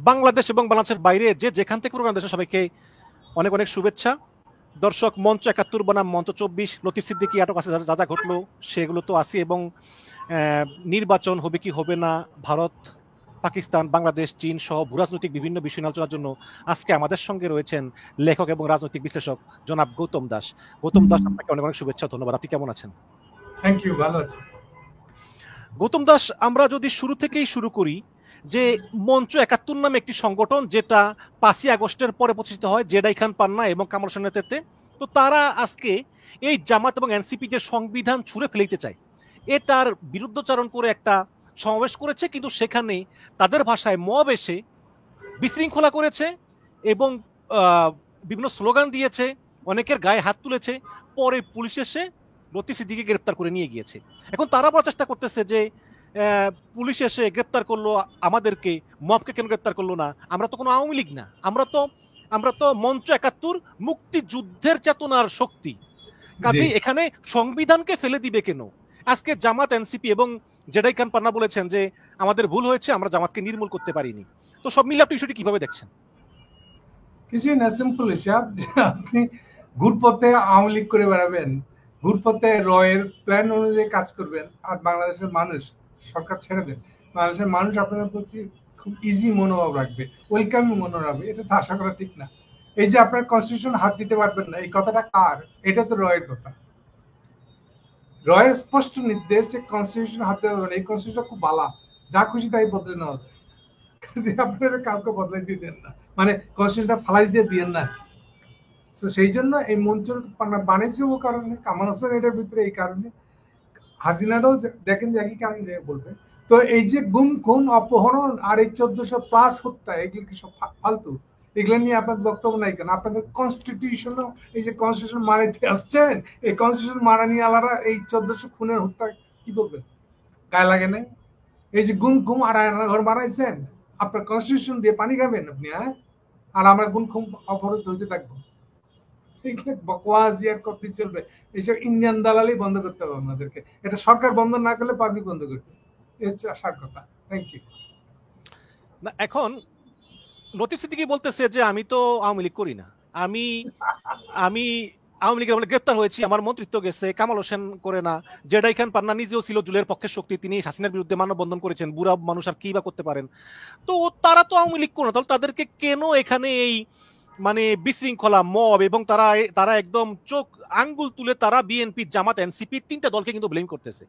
বাংলাদেশ এবং বাংলাদেশের বাইরে যে যেখান থেকে প্রোগ্রাম দেশে সবাইকে অনেক অনেক শুভেচ্ছা। দর্শক, মঞ্চ ৭১ বনাম মঞ্চ ২৪, লতিফ সিদ্দিকী আটক আছে, যা যা ঘটলো সেগুলো তো আছে, এবং নির্বাচন হবে কি হবে না, ভারত, পাকিস্তান, বাংলাদেশ, চীন সহ ভূরাজনৈতিক বিভিন্ন বিষয় আলোচনার জন্য আজকে আমাদের সঙ্গে রয়েছেন লেখক এবং রাজনৈতিক বিশ্লেষক জনাব গৌতম দাস। গৌতম দাস, আপনাকে অনেক অনেক শুভেচ্ছা, ধন্যবাদ। আপনি কেমন আছেন? থ্যাংক ইউ, ভালো আছি। গৌতম দাস, আমরা যদি শুরু থেকেই শুরু করি, যে মঞ্চ ৭১ নামে একটি সংগঠন যেটা ৫ই আগস্টের পরে প্রতিষ্ঠিত হয় জেডাই খান পান্না এবং কামাল হোসেনের নেতৃত্বে, তো তারা আজকে এই জামাত এবং এনসিপি যে সংবিধান ছুঁড়ে ফেলতে চায় এটার বিরুদ্ধচারণ করে একটা সমাবেশ করেছে, কিন্তু সেখানে তাদের ভাষায় মব এসে বিশৃঙ্খলা করেছে এবং বিভিন্ন স্লোগান দিয়েছে, অনেকের গায়ে হাত তুলেছে, পরে পুলিশ এসে লতিফ সিদ্দিকীকে গ্রেপ্তার করে নিয়ে গিয়েছে। এখন তারা বলার চেষ্টা করতেছে যে পুলিশ এসে গ্রেপ্তার করলো আমাদেরকে, মবকে কেন গ্রেপ্তার করলো না, আমরা তো কোনো আওয়ামী লীগ না, আমরা তো মঞ্চ ৭১ মুক্তিযুদ্ধের চেতনার শক্তি, কাজেই এখানে সংবিধানকে ফেলে দিবে কেন? আজকে জামাত, এনসিপি এবং জেডাই খান পান্না বলেছেন যে আমাদের ভুল হয়েছে, আমরা জামাতকে নির্মূল করতে পারিনি। তো সব মিলে আপনি বিষয়টি কিভাবে দেখছেন? কিছুই না, সিম্পল হিসাব যে আপনি ঘুরপথে আওয়ামী লীগ করে বেড়াবেন, ঘুরপথে রয়ের প্ল্যান অনুযায়ী কাজ করবেন, আর বাংলাদেশের মানুষ সরকার ছেড়ে দেন, বাংলাদেশের মানুষ আপনাদের প্রতি খুব ইজি মনোভাব রাখবে, ওয়েলকামিং মনোভাব রাখবে, এটা তো আশা করা ঠিক না। এই যে আপনার কনস্টিটিউশন হাত দিতে পারবেন না, এই কথাটা কার? এটা তো রয়ের কথা। রয়ের স্পষ্ট নির্দেশ যে কনস্টিটিউশন হাত দেওয়া যাবে না, এই কনস্টিটিউশন খুব ভালো, যা খুশি তাই বদলে নেওয়া যায়, আপনারা কাউকে বদলাই দিয়ে দেন না, মানে কনস্টিটিউশনটা ফালাই দিয়ে দিয়েন না। সেই জন্য এই মঞ্চ বানিয়েছে ও কারণে, কামাল হাসান এটার ভিতরে এই কারণে, হাসিনাটাও দেখেন যে একই কারণে বলবে। তো এই যে গুম খুন অপহরণ আর এই ১৪০০+ হত্যা, এগুলো কি সব ফালতু? এগুলো নিয়ে আপনাদের বক্তব্য নাই কেন? আপনাদের কনস্টিটিউশন, এই যে কনস্টিটিউশন মারাইতে আসছেন, এই কনস্টিটিউশন মারা নিয়ে আলাদা এই ১৪০০ খুনের হত্যা কি করবেন? গায়ে লাগে না? এই যে গুম খুম আর ঘর বানাইছেন, আপনার কনস্টিটিউশন দিয়ে পানি খাবেন আপনি, হ্যাঁ? আর আমরা গুম খুম অপরাধ হইতে থাকবো? বকওয়াজি আর কপি চলবে? এইসব ইন্ডিয়ান দালালি বন্ধ করতে হবে আমাদেরকে। এটা সরকার বন্ধ না করলে পাবলিক বন্ধ করবে, এই হচ্ছে আশার কথা। Thank you. না, এখন লতিফ সিদ্দিকী বলতেছে যে আমি তো আওয়ামী লীগ করি না, আমি আমি আওয়ামী লীগের আমলে গ্রেপ্তার হয়েছি, আমার মন্ত্রিত্ব গেছে, কামাল হোসেন করে না, জেডাই খান পান্না নিজেও ছিল জুলের পক্ষের শক্তি, তিনি হাসিনার বিরুদ্ধে মানববন্ধন করেছেন, বুড়া মানুষ আর কি বা করতে পারেন, তো তারা তো আওয়ামী লীগ করে না, তাহলে তাদেরকে কেন এখানে এই মানে বিশৃঙ্খলা, মব, এবং তারা একদম চোখ আঙ্গুল তুলে তারা বিএনপি, জামাত, এনসিপি তিনটা দলকে কিন্তু ব্লেম করতেছে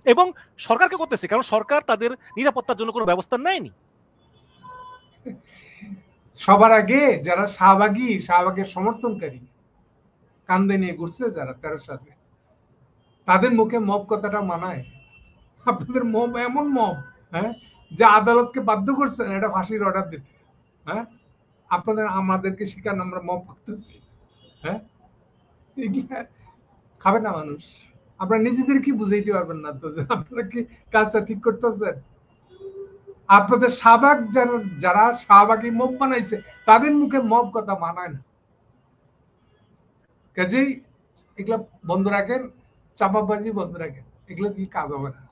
এবং সরকারকে করতেছে, কারণ সরকার তাদের নিরাপত্তার জন্য কোনো ব্যবস্থা নেয়নি। সবার আগে যারা শাহবাগের সমর্থনকারী, কান্দে নিয়ে ঘুরছে যারা ১৩ সালে, তাদের মুখে মব কথাটা মানায়? আপনাদের মব এমন মব, হ্যাঁ, যে আদালতকে বাধ্য করছেন এটা ফাঁসির অর্ডার দিতে, হ্যাঁ? আপনাদের আমাদেরকে শিখান আমরা মব করতেছি, হ্যাঁ? খাবে না মানুষ? আপনারা নিজেদের কি বুঝাইতে পারবেন না তো যে আপনারা কি কাজটা ঠিক করতেছেন? আপনাদের শাহবাগ যারা শাহবাগী মব বানাইছে তাদের মুখে মব কথা মানায় না। কাজেই এগুলা বন্ধ রাখেন, চাপাবাজি বন্ধ রাখেন, এগুলো দিয়ে কাজ হবে না।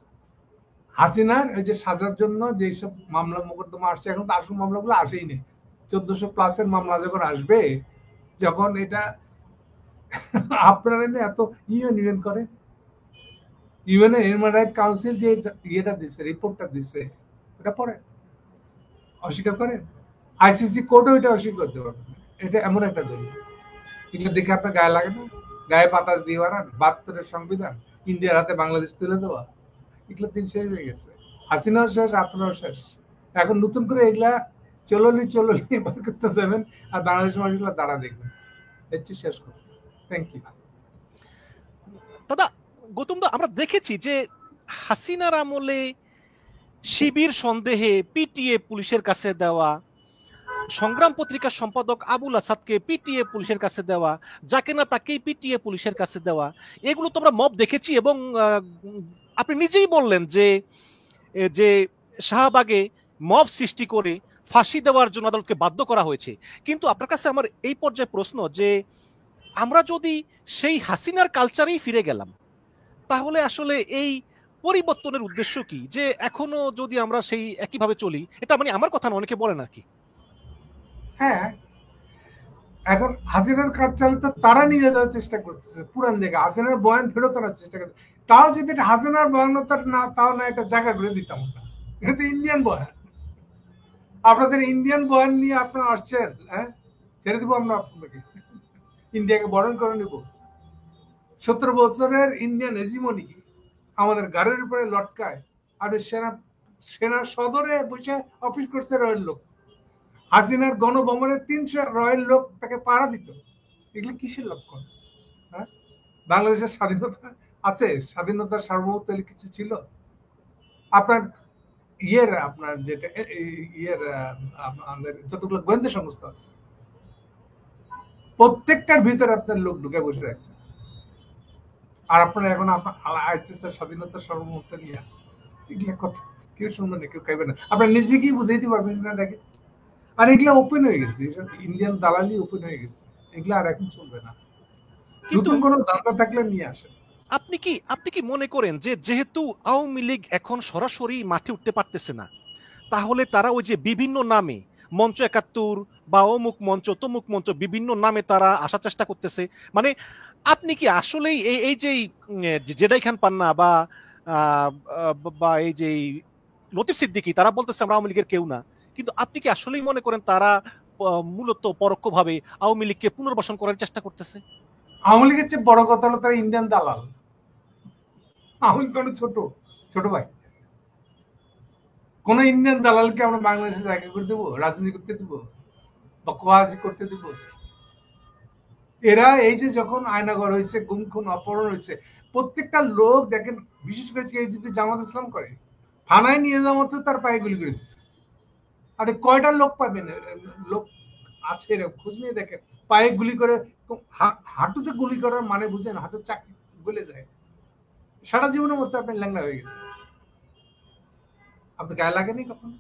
হাসিনার ওই যে সাজার জন্য যেসব মামলা মোকদ্দমা আসছে, এখন তো আসল মামলাগুলো আসেই নেই। ১৪০০+ মামলা যখন আসবে, যখন এটা আপনারা এত ইউএন করে, ইউএন হিউম্যান রাইট কাউন্সিল যে ইয়েটা দিচ্ছে, রিপোর্টটা দিচ্ছে, এটা পরে অস্বীকার করেন? আইসিসি কোর্টও এটা অস্বীকার করতে পারবে না। এটা এমন একটা দলিল, এগুলো দেখে আপনার গায়ে লাগে না? গায়ে বাতাস দিয়ে বাড়ান ৭২-এর সংবিধান ইন্ডিয়ার হাতে বাংলাদেশ তুলে দেওয়া, এগুলো দিন শেষ হয়ে গেছে। হাসিনাও শেষ, আপনারাও শেষ। এখন নতুন করে এগুলা চললি বার করতে যাবেন, আর বাংলাদেশের মানুষগুলো দাঁড়া দেখবেন। এর চেয়ে শেষ করুন। Thank you. দাদা গৌতম দা, আমরা দেখেছি যে হাসিনার আমলে শিবির সন্দেহে পিটিএ পুলিশের কাছে দেওয়া, সংগ্রাম পত্রিকার সম্পাদক আবুল আসাদকে পিটিএ পুলিশের কাছে দেওয়া, যাকে না তাকেই পিটিএ পুলিশের কাছে দেওয়া, এগুলো তো আমরা মব দেখেছি। এবং আপনি নিজেই বললেন যে শাহবাগে মব সৃষ্টি করে ফাঁসি দেওয়ার জন্য আদালতকে বাধ্য করা হয়েছে। কিন্তু আপনার কাছে আমার এই পর্যায়ে প্রশ্ন, যে আমরা যদি সেই হাসিনার কালচারেই ফিরে গেলাম, তাহলে আসলে এই পরিবর্তনের উদ্দেশ্য কি, যে এখনো যদি আমরা সেই একইভাবে চলি? এটা মানে আমার কথা না, অনেকে বলেন আর কি। হ্যাঁ, এখন হাসিনার কাজ চালে তো তারা নিয়ে যাওয়ার চেষ্টা করতেছে পুরান জায়গা, হাসিনার বয়ান ফেরত আনার চেষ্টা করছে। তাও যদি এটা হাসিনার বয়ানতার না, তাও না একটা জায়গা করে দিতাম না। এটা তো ইন্ডিয়ান বয়ান, আপনাদের ইন্ডিয়ান বয়ান নিয়ে আপনারা আসছেন, হ্যাঁ ছেড়ে দিব আমরা আপনাদেরকে, ইন্ডিয়াকে বরণ করে নেব। 17 বছরের ইন্ডিয়ান হেজিমনি আমাদের গাড়ির উপরে লটকায়, আর সেনা সদরে বসে অফিস করছে রয়েল লোক। হাসিনার গণভবনে 300 রয়েল লোক তাকে পাহারা দিত। এগুলো কিসের লক্ষণ? হ্যাঁ, বাংলাদেশের স্বাধীনতা আছে, স্বাধীনতার সার্বভৌমত্ব কিছু ছিল? আপনার আপনার যেটা আমাদের যতগুলো গোয়েন্দা সংস্থা আছে, প্রত্যেকটার ভিতরে আপনার লোক ঢুকে বসে রাখছে। আর আপনারা এখন আপনার স্বাধীনতার সার্বভৌমত্ব নিয়ে এগুলো কথা কেউ শুনবে না, কেউ খাইবে না। আপনার নিজে কি বুঝাইতে পারবেন না দেখে? আর এগুলা ওপেন হয়ে গেছে, ইন্ডিয়ান দালালি ওপেন হয়ে গেছে, এগুলা আর এখন চলবে না। নতুন কোন ধান্দা থাকলে নিয়ে আসেন। আপনি কি মনে করেন যে যেহেতু আওয়ামী লীগ এখন সরাসরি মাঠে উঠতে পারতেছে না, তাহলে তারা ওই যে বিভিন্ন নামে মঞ্চ 71 বা অমুক মঞ্চ তমুক মঞ্চ বিভিন্ন নামে তারা আসার চেষ্টা করতেছে? মানে আপনি কি আসলেই এই যে জেডাই খান পান্না বা বা এই যে লতিফ সিদ্দিকী, তারা বলতেছে আমরা আওয়ামী লীগের কেউ না, কিন্তু আপনি কি আসলেই মনে করেন তারা মূলত পরোক্ষভাবে আওয়ামী লীগকে পুনর্বাসন করার চেষ্টা করতেছে? আওয়ামী লীগের চেয়ে বড় কথা হলো তারা ইন্ডিয়ান দালাল। আওয়ামী লীগ ছোট ছোট ভাই। কোন ইন্ডিয়ান দালালকে আমরা বাংলাদেশে জায়গা করে দেবো, রাজনীতি করতে দেবো বা কোয়াজি করতে দেবো? এরা এই যে যখন আয়নাঘর হয়েছে, গুম খুন অপহরণ হয়েছে, প্রত্যেকটা লোক দেখেন, বিশেষ করে কেউ যদি জামাত ইসলাম করে, থানায় নিয়ে যাওয়া মাত্র তার পায়ে গুলি করে দিচ্ছে। আরে কয়টা লোক পাবেন, লোক আছে এরকম, খোঁজ নিয়ে দেখেন। পায়ে গুলি করে, হাঁটুতে গুলি করার মানে বুঝেন? হাঁটুর চাকরি গলে যায়। সারা জীবনের মধ্যে আপনি ল্যাংড়া হয়ে গেছে, আপনার গায়ে লাগেনি কখনো?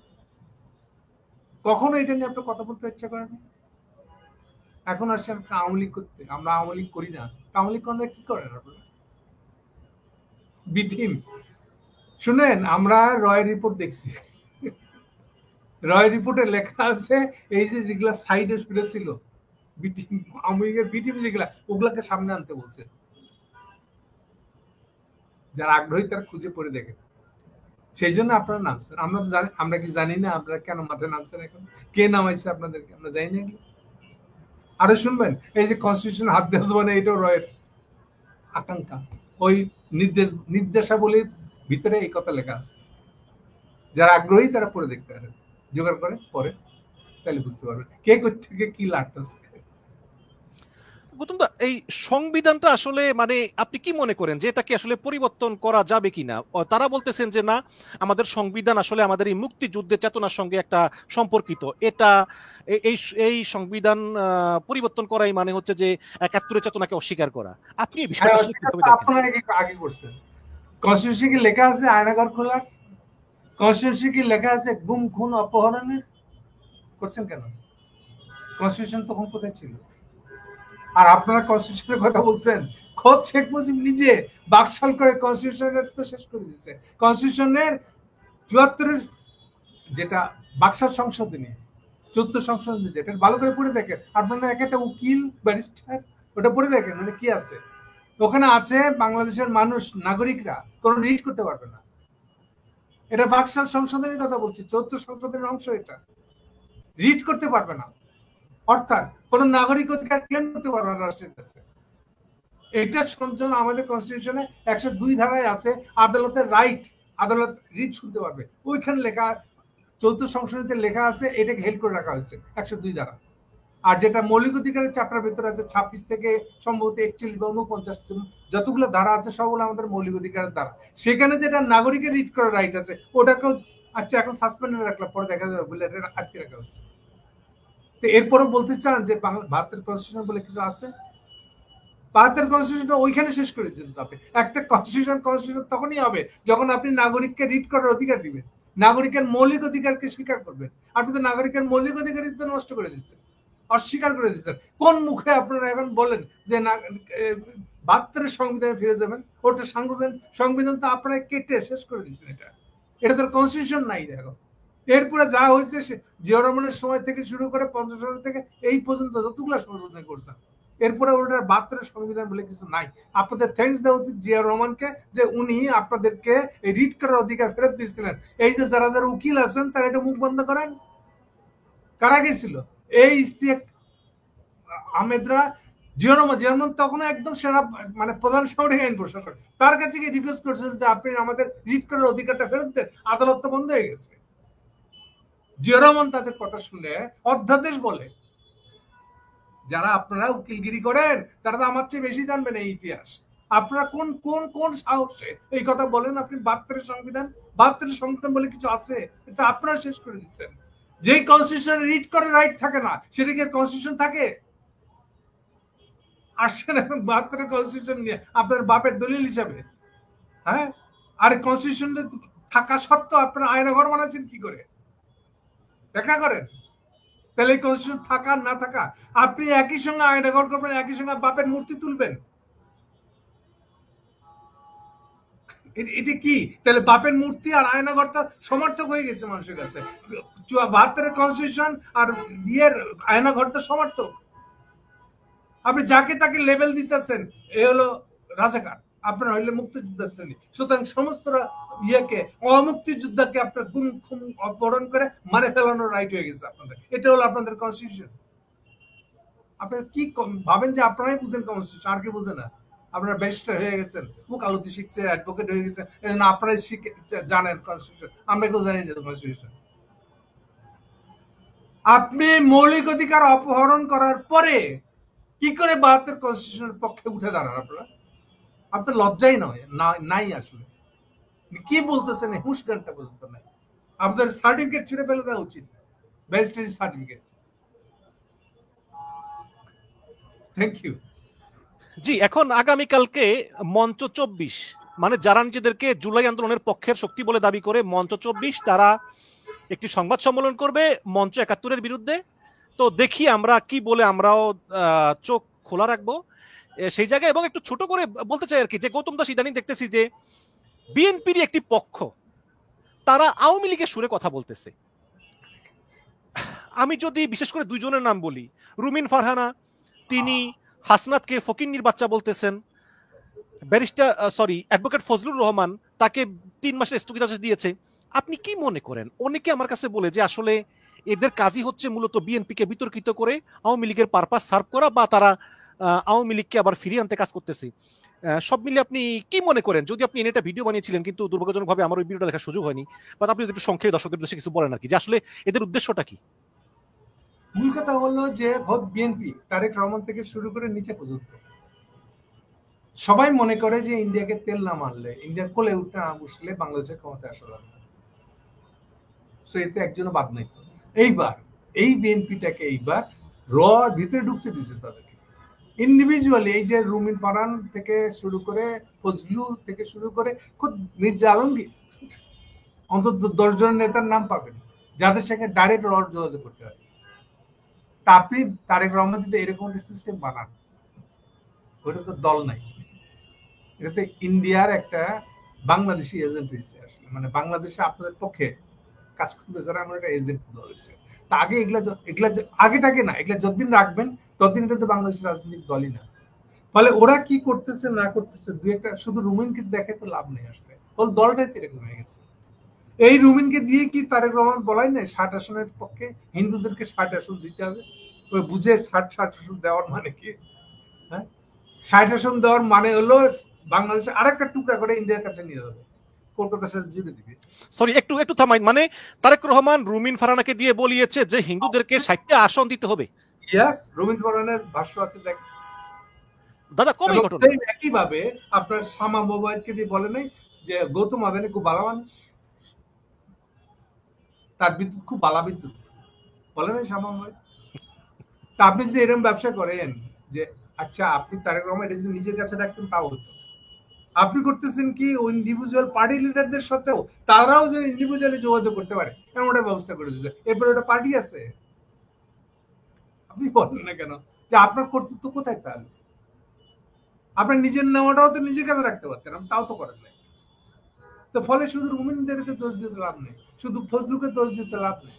কখনো এটা নিয়ে আপনার কথা বলতে ইচ্ছা করেনি? এখন আসছেন আওয়ামী লীগ করতে। আমরা আওয়ামী লীগ করি না। আওয়ামী লীগ করলে কি করেন আপনারা? বিটিম শুনেন, আমরা রয় রিপোর্ট দেখছি। রয় রিপোর্টে লেখা আছে এই যে যেগুলা সাইডে শুনে ছিল বিটিম, আওয়ামী লীগের বিটিম যেগুলা, ওগুলাকে সামনে আনতে বলছে। যারা আগ্রহী তারা খুঁজে পড়ে দেখেন। সেই জন্য আপনারা নামছেন। আমরা কি জানি না আপনারা কেন মাঠে নামছেন? এখন কে নামাইছে আপনাদেরকে? আমরা জানি না। আরো শুনবেন, এই যে কনস্টিটিউশন হাত দেওয়া মানে এটাও রয়ের আকাঙ্ক্ষা। ওই নির্দেশাবলীর ভিতরে এই কথা লেখা আছে। যারা আগ্রহী তারা পড়ে দেখতে পারেন, জোগাড় করে পরে, তাহলে বুঝতে পারবেন কে থেকে কি লাগতেছে। গৌতমদা, এই সংবিধানটা আসলে মানে আপনি কি মনে করেন যে এটা কি আসলে পরিবর্তন করা যাবে কিনা? তারা বলতেছেন যে না, আমাদের সংবিধান আসলে আমাদের এই মুক্তিযুদ্ধের চেতনার সঙ্গে একটা সম্পর্কিত। এটা এই এই সংবিধান পরিবর্তন করাই মানে হচ্ছে যে 71-এর চেতনাকে অস্বীকার করা। আপনি এই বিষয়টা আসলে কিভাবে দেখেন? আপনারা আগে করছেন। কনস্টিটিউশন কি লেখা আছে আয়নাঘর খোলার? কনস্টিটিউশন কি লেখা আছে গুম খুন অপহরণের? করছেন কেন? কনস্টিটিউশন তখন কোথায় ছিল? আর আপনারা কনস্টিটিউশনের কথা বলছেন। খোদ শেখ মুজিব নিজে বাকশাল করে কনস্টিটিউশনের তো শেষ করে দিচ্ছে। কনস্টিটিউশনের 74-এর যেটা বাকশাল সংশোধনী, 14 সংশোধনী, যেটা ভালো করে পড়ে দেখেন। আপনারা এক একটা উকিল ব্যারিস্টার, ওটা পড়ে দেখেন মানে কি আছে ওখানে। আছে বাংলাদেশের মানুষ, নাগরিকরা কোন রিড করতে পারবে না। এটা বাকশাল সংশোধনীর কথা বলছি, 14 সংশোধনের অংশ। এটা রিড করতে পারবে না, অর্থাৎ কোন নাগরিক অধিকার ক্লেম করতে পারবে না রাষ্ট্রের কাছে। এটা সংযোজন আমাদের কনস্টিটিউশনে 102 ধারায় আছে, আদালতের রাইট, আদালত রিট শুনতে পারবে। ওইখানে লেখা 14 সংশোধনীতে লেখা আছে, এটাকে হেল্প করে রাখা হয়েছে 102 ধারা। আর যেটা মৌলিক অধিকারের চ্যাপ্টার ভিতরে আছে 26 থেকে সম্ভবত 41 বা 49, যতগুলো ধারা আছে সবগুলো আমাদের মৌলিক অধিকারের ধারা। সেখানে যেটা নাগরিকের রিট করার রাইট আছে, ওটাকেও আচ্ছা এখন সাসপেন্ডে রাখলাম, পরে দেখা যাবে বলে এটা আটকে রাখা হয়েছে। তো এরপরও বলতে চান যে ভারতের কনস্টিটিউশন বলে কিছু আছে? ভারতের কনস্টিটিউশন ওইখানে শেষ করে দিন আপনি। একটা কনস্টিটিউশন তখনই হবে যখন আপনি নাগরিককে রিড করার অধিকার দিবেন, নাগরিকের মৌলিক অধিকারকে স্বীকার করবেন। আপনি তো নাগরিকের মৌলিক অধিকারই তো নষ্ট করে দিচ্ছেন, অস্বীকার করে দিচ্ছেন। কোন মুখে আপনারা এখন বলেন যে 72 সংবিধানে ফিরে যাবেন। ওটা সংবিধান তো আপনারা কেটে শেষ করে দিচ্ছেন। এটা তো কনস্টিটিউশন নাই দেখো। এরপরে যা হয়েছে জিয়া রহমানের সময় থেকে শুরু করে 50 সাল থেকে এই পর্যন্ত যতগুলো সংশোধন করছেন, এরপরে ওটার 72 সংবিধান বলে কিছু নাই। আপনাদের থ্যাঙ্কস দেওয়া উচিত জিয়া রহমানকে যে উনি আপনাদেরকে এই রিট করার অধিকার ফেরত দিয়েছিলেন। এই যে যারা যারা উকিল আছেন তারা এটা মুখ বন্ধ করেন। কারা গেছিল? এই ইস্তিয়াক আহমেদরা। জিয়া রহমান তখন একদম সেরা মানে প্রধান সামরিক আইন প্রশাসক, তার কাছে গিয়ে রিকোয়েস্ট করছিলেন যে আপনি আমাদের রিট করার অধিকারটা ফেরত দেন, আদালত তো বন্ধ হয়ে গেছে। জিয়া রহমান তাদের কথা শুনে অধ্যাদেশ বলে। যারা আপনারা উকিলগিরি করেন তারা তো আমার চেয়ে বেশি জানবেন এই ইতিহাস। আপনারা কোন কোন কোন সাহসে এই কথা বলেন? আপনি 72 সংবিধান বলে কিছু আছে? এটা আপনারা শেষ করে দিচ্ছেন। যেই কনস্টিটিউশন রিড করে রাইট থাকে না, সেটা কি কনস্টিটিউশন থাকে? আসছেন এখন 72 কনস্টিটিউশন নিয়ে আপনার বাপের দলিল হিসাবে। হ্যাঁ, আর কনস্টিটিউশন থাকা সত্ত্বেও আপনারা আয়নাঘর বানাচ্ছেন কি করে? দেখা করেন। তাহলে কনস্টিটিউশন থাকা না থাকা, আপনি একই সঙ্গে আয়নাঘর করবেন, একই সঙ্গে বাপের মূর্তি তুলবেন, এটা কি? তাহলে বাপের মূর্তি আর আয়নাঘর তো সমার্থক হয়ে গেছে মানুষের কাছে। 72 কনস্টিটিউশন আর ইয়ের আয়নাঘর তো সমার্থক। আপনি যাকে তাকে লেভেল দিতেছেন এ হলো রাজাকার, আপনার হইলে মুক্তিযোদ্ধা শ্রেণী। সুতরাং সমস্ত ইয়েকে অমুক্তিযোদ্ধাকে আপনার গুম খুম অপহরণ করে মারে ফেলানোর রাইট হয়ে গেছে আপনাদের। এটা হলো আপনাদের কনস্টিটিউশন। আপনারা কি ভাবেন যে আপনারাই বুঝেন কনস্টিটিউশন, আর কি বুঝে না? আপনারা ব্যারিস্টার হয়ে গেছেন, ওকালতি শিখছে, অ্যাডভোকেট হয়ে গেছে, এজন্য আপনারাই জানেন কনস্টিটিউশন, আমরা কেউ জানি না কনস্টিটিউশন। আপনি মৌলিক অধিকার অপহরণ করার পরে কি করে 72 কনস্টিটিউশনের পক্ষে উঠে দাঁড়ান আপনারা? আপনার লজ্জাই নয় নাই আসলে কি বলতেছেন? হুশ গানটা পর্যন্ত নাই। আপনাদের সার্টিফিকেট ছুড়ে ফেলে দেওয়া উচিত, ব্যারিস্টারি সার্টিফিকেট। Thank you. জি, এখন আগামীকালকে মঞ্চ 24 মানে যারা নিজেদেরকে জুলাই আন্দোলনের পক্ষের শক্তি বলে দাবি করে মঞ্চ 24 তারা একটি সংবাদ সম্মেলন করবে মঞ্চ 71-এর বিরুদ্ধে। তো দেখি আমরা কি বলে আমরাও চোখ খোলা রাখবো সেই জায়গায়। এবং একটু ছোট করে বলতে চাই আর কি, যে গৌতম দাস ইদানিং দেখতেছি যে বিএনপির একটি পক্ষ তারা আওয়ামী লীগের সুরে কথা বলতেছে। আমি যদি বিশেষ করে দুইজনের নাম বলি, রুমিন ফারহানা, তিনি হাসনাতকে ফকিন্নির বাচ্চা বলতেছেন। ব্যারিস্টার অ্যাডভোকেট ফজলুর রহমান তাকে 3 মাসের স্থগিতাদেশ দিয়েছে। আপনি কি মনে করেন? অনেকে আমার কাছে বলে যে আসলে এদের কাজই হচ্ছে মূলত বিএনপিকে বিতর্কিত করে আওয়ামী লীগের পারপাস সার্ভ করা, বা তারা আওয়ামী লীগকে আবার ফিরিয়ে আনতে কাজ করতেছে। সব মিলে আপনি কি মনে করেন? যদি আপনি এটা ভিডিও বানিয়েছিলেন, কিন্তু দুর্ভাগ্যজনকভাবে আমার ওই ভিডিওটা দেখার সুযোগ হয়নি, বাট আপনি যদি একটু সংক্ষেপে দর্শকদের উদ্দেশ্যে কিছু বলেন আর কি, যে আসলে এদের উদ্দেশ্যটা কি? মূল কথা হলো যে ভোট বিএনপি তারেক রহমান থেকে শুরু করে নিচে পর্যন্ত সবাই মনে করে যে ইন্ডিয়াকে তেল না মারলে, ইন্ডিয়ার কোলে উঠতে না বসলে বাংলাদেশের ক্ষমতায় আসা যাবে না। এতে একজনও বাদ নাই। এইবার এই বিএনপিটাকে এইবার ভিতরে ঢুকতে দিচ্ছে তাদেরকে ইন্ডিভিজুয়ালি। এই যে রুমিন ফারহান থেকে শুরু করে, ফজলু থেকে শুরু করে, খুব মির্জা আলমগীর, অন্তত 10 জনের নেতার নাম পাবেন যাদের সঙ্গে ডাইরেক্ট যোগাযোগ করতে হয়। তা আপনি তারেক রহমান যদি এরকম সিস্টেম বানান, ওটা তো দল নাই, এটা তো ইন্ডিয়ার একটা বাংলাদেশি এজেন্ট হয়েছে আসলে। মানে বাংলাদেশে আপনাদের পক্ষে কাজ করতে যারা আমার একটা এজেন্ট দল হয়েছে। তা আগে এগুলা আগেটাকে না, এগুলা যতদিন রাখবেন ততদিন এটা তো বাংলাদেশের রাজনৈতিক দলই না। ফলে ওরা কি করতেছে না করতেছে দুই একটা শুধু রুমিনকে দেখে তো লাভ নেই আসলে, দলটাই তো এরকম হয়ে গেছে। এই রুমিনকে দিয়ে কি তারেক রহমান বলাই নাই 60 আসনের পক্ষে হিন্দুদেরকে 60 আসন দিতে হবে? ওই বুঝে 60 আসন দেওয়ার মানে কি? হ্যাঁ, 60 আসন দেওয়ার মানে হলো বাংলাদেশে আরেকটা টুকরা করে ইন্ডিয়ার কাছে নিয়ে যাবে, কলকাতার সাথে জুড়ে দিবে। একটু থামাই, মানে তারেক রহমান রুমিন ফারহানাকে দিয়ে বলিয়েছে যে হিন্দুদেরকে 60টা আসন দিতে হবে। ইয়েস, রুমিন ফারহানের ভাষ্য আছে দেখ দাদা। কবে ঘটনা? একই ভাবে আপনার শামা মোবাইলকে দিয়ে বলে নাই যে গৌতম আদানি খুব ভালো মানুষ, তার বিদ্যুৎ খুব ভালো বিদ্যুৎ, বলে নাই শামা মোবাইল? তা আপনি যদি এরকম ব্যবসা করেন যে আচ্ছা আপনি তারেক রহমান এটা যদি নিজের কাছে রাখতেন তাও হতো। আপনি করতেছেন কি ওই ইন্ডিভিজুয়াল পার্টি লিডারদের সাথেও তারাও যেন ইন্ডিভিজুয়ালি যোগাযোগ করতে পারে এমন একটা ব্যবস্থা করে দিয়েছে। এরপরে ওটা পার্টি আছে, আপনি বলেন না কেন যে আপনার কর্তৃত্ব কোথায়? তাহলে আপনার নিজের নেওয়াটাও তো নিজের কাছে রাখতে পারতেন, তাও তো করেন নাই। তো ফলে শুধু রুমিনদেরকে দোষ দিতে লাভ নেই, শুধু ফজলুকে দোষ দিতে লাভ নেই।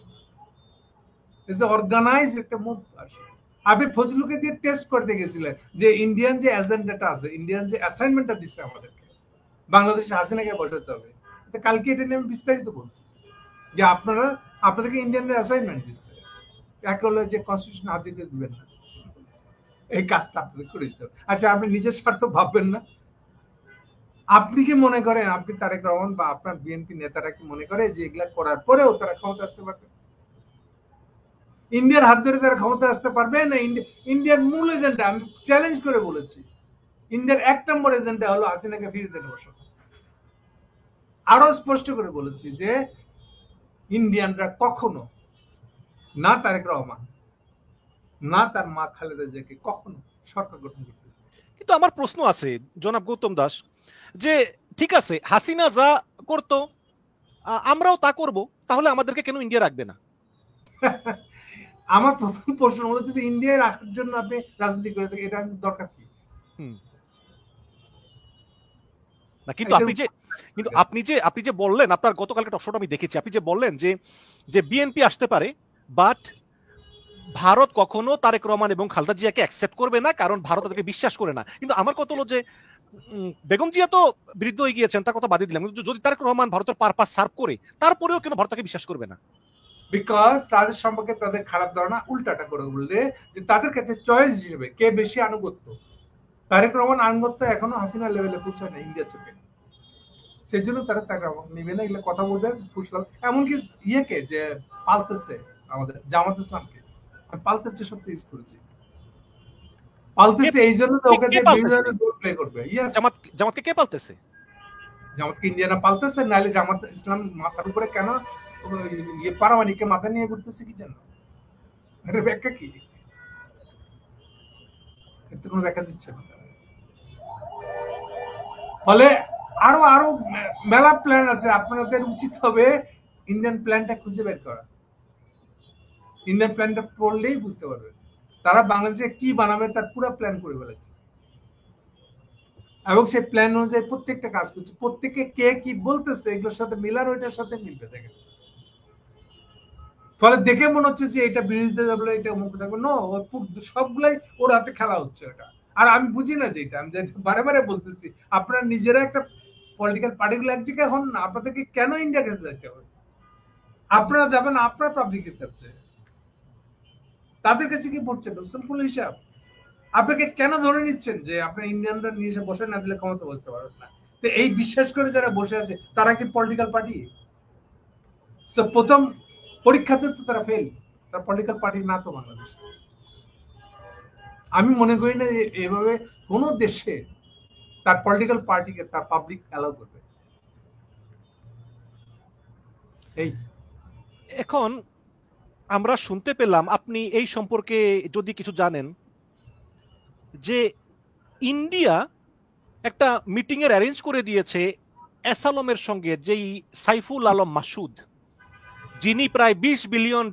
অর্গানাইজ একটা মুভ আসে। আপনি ফজলুকে দিয়ে টেস্ট করতে গেছিলেন যে ইন্ডিয়ান যে এজেন্ডাটা আছে, ইন্ডিয়ান যে অ্যাসাইনমেন্টটা দিচ্ছে আমাদেরকে, বাংলাদেশে হাসিনাকে বসাতে হবে। কালকে এটা নিয়ে আমি বিস্তারিত বলছি যে আপনাদেরকে ইন্ডিয়ানরা অ্যাসাইনমেন্ট দিচ্ছে, এক হলো যে কনস্টিটিউশন হাত দিতে দিবেন না, এই কাজটা আপনাদের করে দিতে হবে। আচ্ছা, আপনি নিজের স্বার্থ ভাববেন না? আপনি কি মনে করেন, আপনি তারেক রহমান বা আপনার বিএনপি নেতারা কি মনে করে যে এগুলা করার পরেও তারা ক্ষমতা আসতে পারবে? ইন্ডিয়ার হাত ধরে তারা ক্ষমতা আসতে পারবে না? ইন্ডিয়ার মূল এজেন্ডা আমি চ্যালেঞ্জ করে বলেছি, ইন্ডিয়ার 1 নম্বর এজেন্ডা হলো হাসিনাকে ফিরিয়ে দেওয়া বসানো। আরো স্পষ্ট করে বলেছি যে ইন্ডিয়ানরা কখনো, না তারেক রহমান না তার মা খালেদা জিয়াকে কখনো সরকার গঠন করতে। কিন্তু আমার প্রশ্ন আছে জনাব গৌতম দাস, যে ঠিক আছে হাসিনা যা করতো আমরাও তা করব, তাহলে আমাদেরকে কেন ইন্ডিয়া রাখবে না? আমার প্রথম প্রশ্ন হলো, যদি ইন্ডিয়ায় রাখার জন্য আপনি রাজনীতি করে থাকেন, এটা দরকার কি? না, কিন্তু আপনি যে বললেন, আপনার গতকালকে টকশোটা আমি দেখেছি, আপনি যে বললেন যে বিএনপি আসতে পারে, বাট ভারত কখনো তারেক রহমান এবং খালেদা জিয়াকে অ্যাকসেপ্ট করবে না, কারণ ভারত তাদেরকে বিশ্বাস করে না। কিন্তু আমার কথা হলো যে বেগম জিয়া তো বৃদ্ধ হয়ে গিয়েছেন, তার কথা বাদই দিলাম, যদি তারেক রহমান ভারতের পারপাস সার্ভ করে, তারপরেও কেন ভারত তাকে বিশ্বাস করবে না? বিকজ তাদের সম্পর্কে তাদের খারাপ ধারণা উল্টাটা করে বললে যে তাদের কাছে চয়েস হিসেবে কে বেশি আনুগত্য। তারেক রহমান আনুগত্য এখনো হাসিনা লেভেলে পৌঁছায় না ইন্ডিয়া চোখে, সেই জন্য তারা তারেক রহমান নিবে না, এগুলো কথা বলবে ফুসলাম। এমনকি ইয়েকে যে পালতেছে আমাদের জামাত ইসলামকে, আমি পালতেছে শব্দ ইউজ করেছি, পালতেছে এই জন্য তো ওকে বিভিন্ন রোল প্লে করবে। জামাতকে কে পালতেছে? জামাতকে ইন্ডিয়ানা পালতেছে, নাহলে জামাত ইসলাম মাথার উপরে কেন পারামানিককে মাথা নিয়ে ঘুরতেছে কি জন্য? এটার ব্যাখ্যা কি? এতে কোনো ব্যাখ্যা দিচ্ছে না। ফলে আরো আরো মেলা প্ল্যান আছে, আপনাদের উচিত হবে ইন্ডিয়ান প্ল্যানটা খুঁজে বের করা। ইন্ডিয়ান প্ল্যানটা পড়লেই বুঝতে পারবে তারা বাংলাদেশে কি বানাবে, তার পুরো প্ল্যান করে ফেলেছে, এবং সেই প্ল্যান অনুযায়ী প্রত্যেকটা কাজ করছে। প্রত্যেকে কে কি বলতেছে এগুলোর সাথে মিলার, ওইটার সাথে মিলবে দেখেন। ফলে দেখে মনে হচ্ছে যে এটা বিরোধিতা যাবে, এটা অমুক থাকবে, নো, সবগুলাই ওর হাতে খেলা হচ্ছে এটা। আর আমি বুঝি না যেটা আমি বারে বারে বলতেছি, আপনারা নিজেরা একটা পলিটিক্যাল পার্টিগুলো এক জায়গায় হন না, আপনাদেরকে কেন ইন্ডিয়া কাছে যাইতে হবে? আপনারা যাবেন আপনার পাবলিকের কাছে, তাদের কাছে কি পড়ছেন? সিম্পল হিসাব। আপনাকে কেন ধরে নিচ্ছেন যে আপনার ইন্ডিয়ানরা নিয়ে এসে বসে না দিলে ক্ষমতা বসতে পারবেন না? তো এই বিশ্বাস করে যারা বসে আছে তারা কি পলিটিক্যাল পার্টি? প্রথম পরীক্ষাতে তো তারা ফেল, তারা পলিটিক্যাল পার্টি না তো বাংলাদেশ। আমি মনে করি না এভাবে কোন দেশে তার পলিটিক্যাল পার্টিকে তার পাবলিক অ্যালাউ করবে। এই এখন আমরা শুনতে পেলাম, আপনি এই সম্পর্কে যদি কিছু জানেন, যে ইন্ডিয়া একটা মিটিং এর অ্যারেঞ্জ করে দিয়েছে অ্যাসালমের সঙ্গে, যেই সাইফুল আলম মাসুদ, যিনি প্রায় $20 বিলিয়ন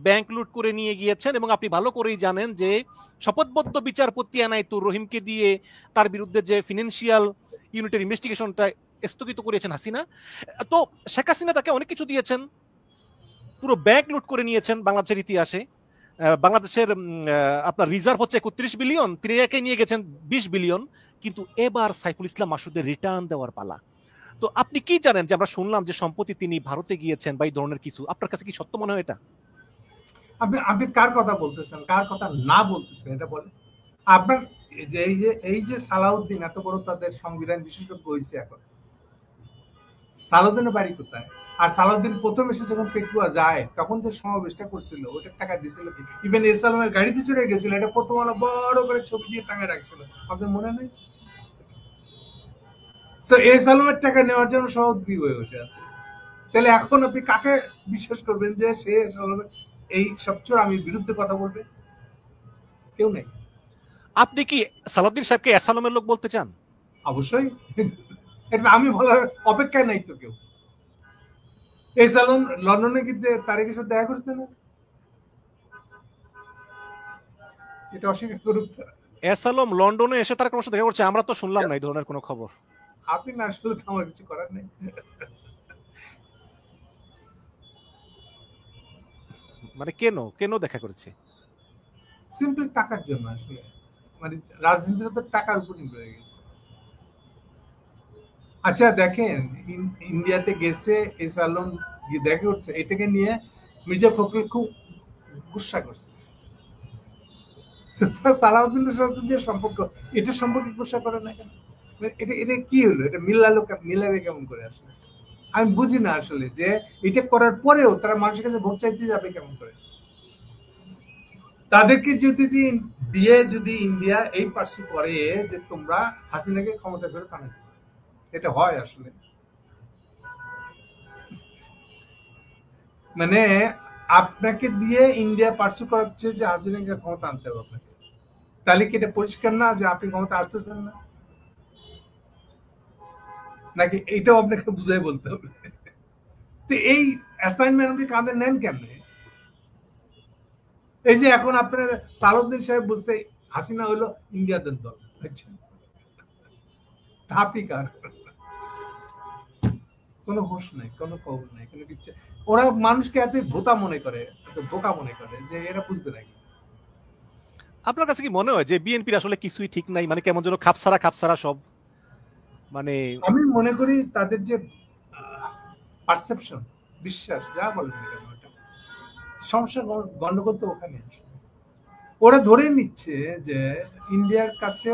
ব্যাংক লুট করে নিয়ে গিয়েছেন। এবং আপনি ভালো করেই জানেন যে শপথবদ্ধ বিচারপতি এনায়েতুর রহিমকে দিয়ে তার বিরুদ্ধে যে ফিনান্সিয়াল ইউনিটের ইনভেস্টিগেশনটা স্থগিত করেছেন হাসিনা। তো শেখ হাসিনা তাকে অনেক কিছু দিয়েছেন, পুরো ব্যাংক লুট করে নিয়েছেন বাংলাদেশের ইতিহাসে। বাংলাদেশের আপনার রিজার্ভ হচ্ছে 31 বিলিয়ন, তিনি একে নিয়ে গেছেন 20 বিলিয়ন। কিন্তু এবার সাইফুল ইসলাম মাসুদের রিটার্ন দেওয়ার পালা। তো আপনি কি জানেন যে আমরা শুনলাম যে সম্প্রতি তিনি ভারতে গিয়েছেন বা এই ধরনের কিছু, আপনার কাছে কি সত্য মনে হয় এটা? আপনি কার কথা বলতেছেন, কার কথা না বলতেছেন এটা বলেন। আপনার এই যে সালাউদ্দিন এত বড় তাদের সংবিধান বিশেষজ্ঞ হয়েছে, এখন সালাউদ্দিনের বাড়ি কোথায়? আর সালাউদ্দিন প্রথম এসে যখন পেকুয়া যায় তখন যে সমাবেশটা করছিল ওটার টাকা দিছিল কি? ইভেন এসালামের গাড়িতে চড়ে গেছিল, এটা প্রথম আলো বড় করে ছবি দিয়ে টাঙায় রাখছিল, আপনার মনে নেই? এসালামের টাকা নেওয়ার জন্য সব উদ্গ্রীব হয়ে বসে আছে। তাহলে এখন আপনি কাকে বিশ্বাস করবেন যে সে এই সবচেয়ে আমি বিরুদ্ধে কথা বলবে? কেউ নেই। আপনি কি সালাউদ্দিন সাহেবকে অ্যাসালমের লোক বলতে চান? অবশ্যই, এটা আমি বলার অপেক্ষায় নাই তো কেউ। এই সালন লন্ডনে কিন্তু তারেকের সাথে দেখা করছে না, এটা অস্বীকার করুক তারা। এস আলম লন্ডনে এসে তার কোনো সাথে দেখা করছে? আমরা তো শুনলাম না এই ধরনের কোনো খবর। আপনি না আসলে তো আমার কিছু করার নেই। মানে কেন কেন দেখা করেছে? সিম্পল টাকার জন্য আসলে, মানে রাজনীতিটা তো টাকার উপর নির্ভর হয়ে গেছে। আচ্ছা দেখেন, ইন্ডিয়াতে গেছে এস আলম, গিয়ে দেখা করছে, এটাকে নিয়ে মির্জা ফখরুল খুব গুসা করছে। সালাউদ্দিনের সাথে যে সম্পর্ক, এটা সম্পর্কে গুসা করে না কেন? মানে এটা এটা কি হলো? এটা মিলালো, মিলাবে কেমন করে আসলে? আমি বুঝি না আসলে যে এটা করার পরেও তারা মানুষের কাছে ভোট চাইতে যাবে কেমন করে। তাদেরকে যদি দিয়ে যদি ইন্ডিয়া এই পার্সি করে যে তোমরা হাসিনাকে ক্ষমতা ফেরত আনো, এটা হয় আসলে? মানে আপনাকে দিয়ে ইন্ডিয়া পার্সু করাচ্ছে যে হাসিনাকে ক্ষমতা আনতে হবে আপনাকে, তাহলে কি এটা পরিষ্কার না যে আপনি ক্ষমতা আসতেছেন না? নাকি এইটাও আপনাকে বুঝাই বলতে হবে? তো এই অ্যাসাইনমেন্ট আপনি কাঁধে নেন কেমনে? এই যে এখন আপনার সালাউদ্দিন সাহেব বলছে হাসিনা হলো ইন্ডিয়াদের দল, বুঝছেন? আপনি কার? কোনো হোশ নাই, কোনো খবর নাই, কোনো কিছু। ওরা মানুষকে এত ভোতা মনে করে, এত বোকা মনে করে যে এরা বুঝবে নাকি? আপনার কাছে কি মনে হয় যে বিএনপির আসলে কিছুই ঠিক নাই, মানে কেমন যেন খাপসারা খাপসারা সব, মানে আমি মনে করি তাদের যে পারসেপশন, বিশ্বাস, যা বলেন না কেন, ওটা সমস্যা, গন্ডগোল তো ওখানে আসে। ওরা ধরে নিচ্ছে যে ইন্ডিয়ার কাছে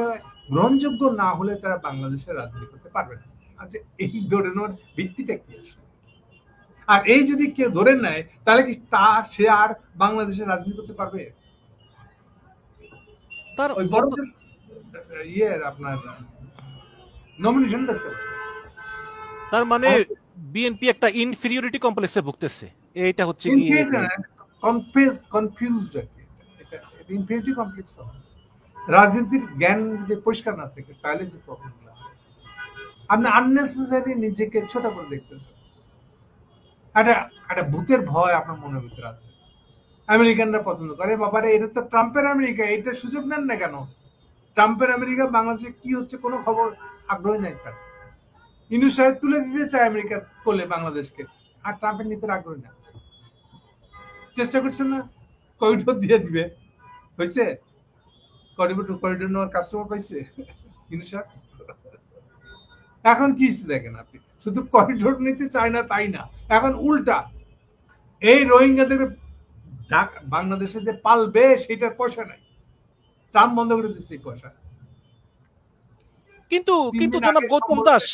গ্রহণযোগ্য না হলে তারা বাংলাদেশের রাজনীতি করতে পারবে না। আচ্ছা, এই ধরে নেওয়ার ভিত্তিটা কি আসলে? আর এই যদি কেউ ধরে নেয়, তাহলে কি সে আর বাংলাদেশের রাজনীতি করতে পারবে? তার ওই বড়দের আপনার নমিনেশন বেচতে পারবে। তার মানে বিএনপি একটা ইনফিরিয়রিটি কমপ্লেক্সে ভুগতেছে, এইটা হচ্ছে গিয়ে কনফিউজড আর কি। এটা ইনফিনিটি কমপ্লেক্স হবে। রাজনীতির জ্ঞান যদি পরিষ্কার না থাকে, তাহলে যে প্রবলেমগুলো হয়, আপনি আননেসেসারি নিজেকে ছোট করে দেখতেছেন। একটা একটা ভূতের ভয় আপনার মনের ভিতরে আছে। আমেরিকানরা পছন্দ করে, বাবারে এটা তো ট্রাম্পের আমেরিকা, এটা সুযোগ নেন না কেন? ট্রাম্পের আমেরিকা, বাংলাদেশে কি হচ্ছে কোনো খবর আগ্রহী নাই তার। ইনু সাহেব তুলে দিতে চায় আমেরিকা করলে বাংলাদেশকে, আর ট্রাম্পের নিতে আগ্রহী না। চেষ্টা করছেন না, করিডোর দিয়ে দিবে, হয়েছে? করিডোর নেওয়ার কাস্টমার পাইছে ইনু সাহেব। এখন কি দেখেন আপনি, শুধু করিডোর নিতে চায় না তাই না, এখন উল্টা এই রোহিঙ্গাদের বাংলাদেশে যে পালবে সেটার পয়সা নাই, ট্রাম্প বন্ধ করে দিচ্ছে পয়সা। কিন্তু কিন্তু জনাব গৌতম দাস,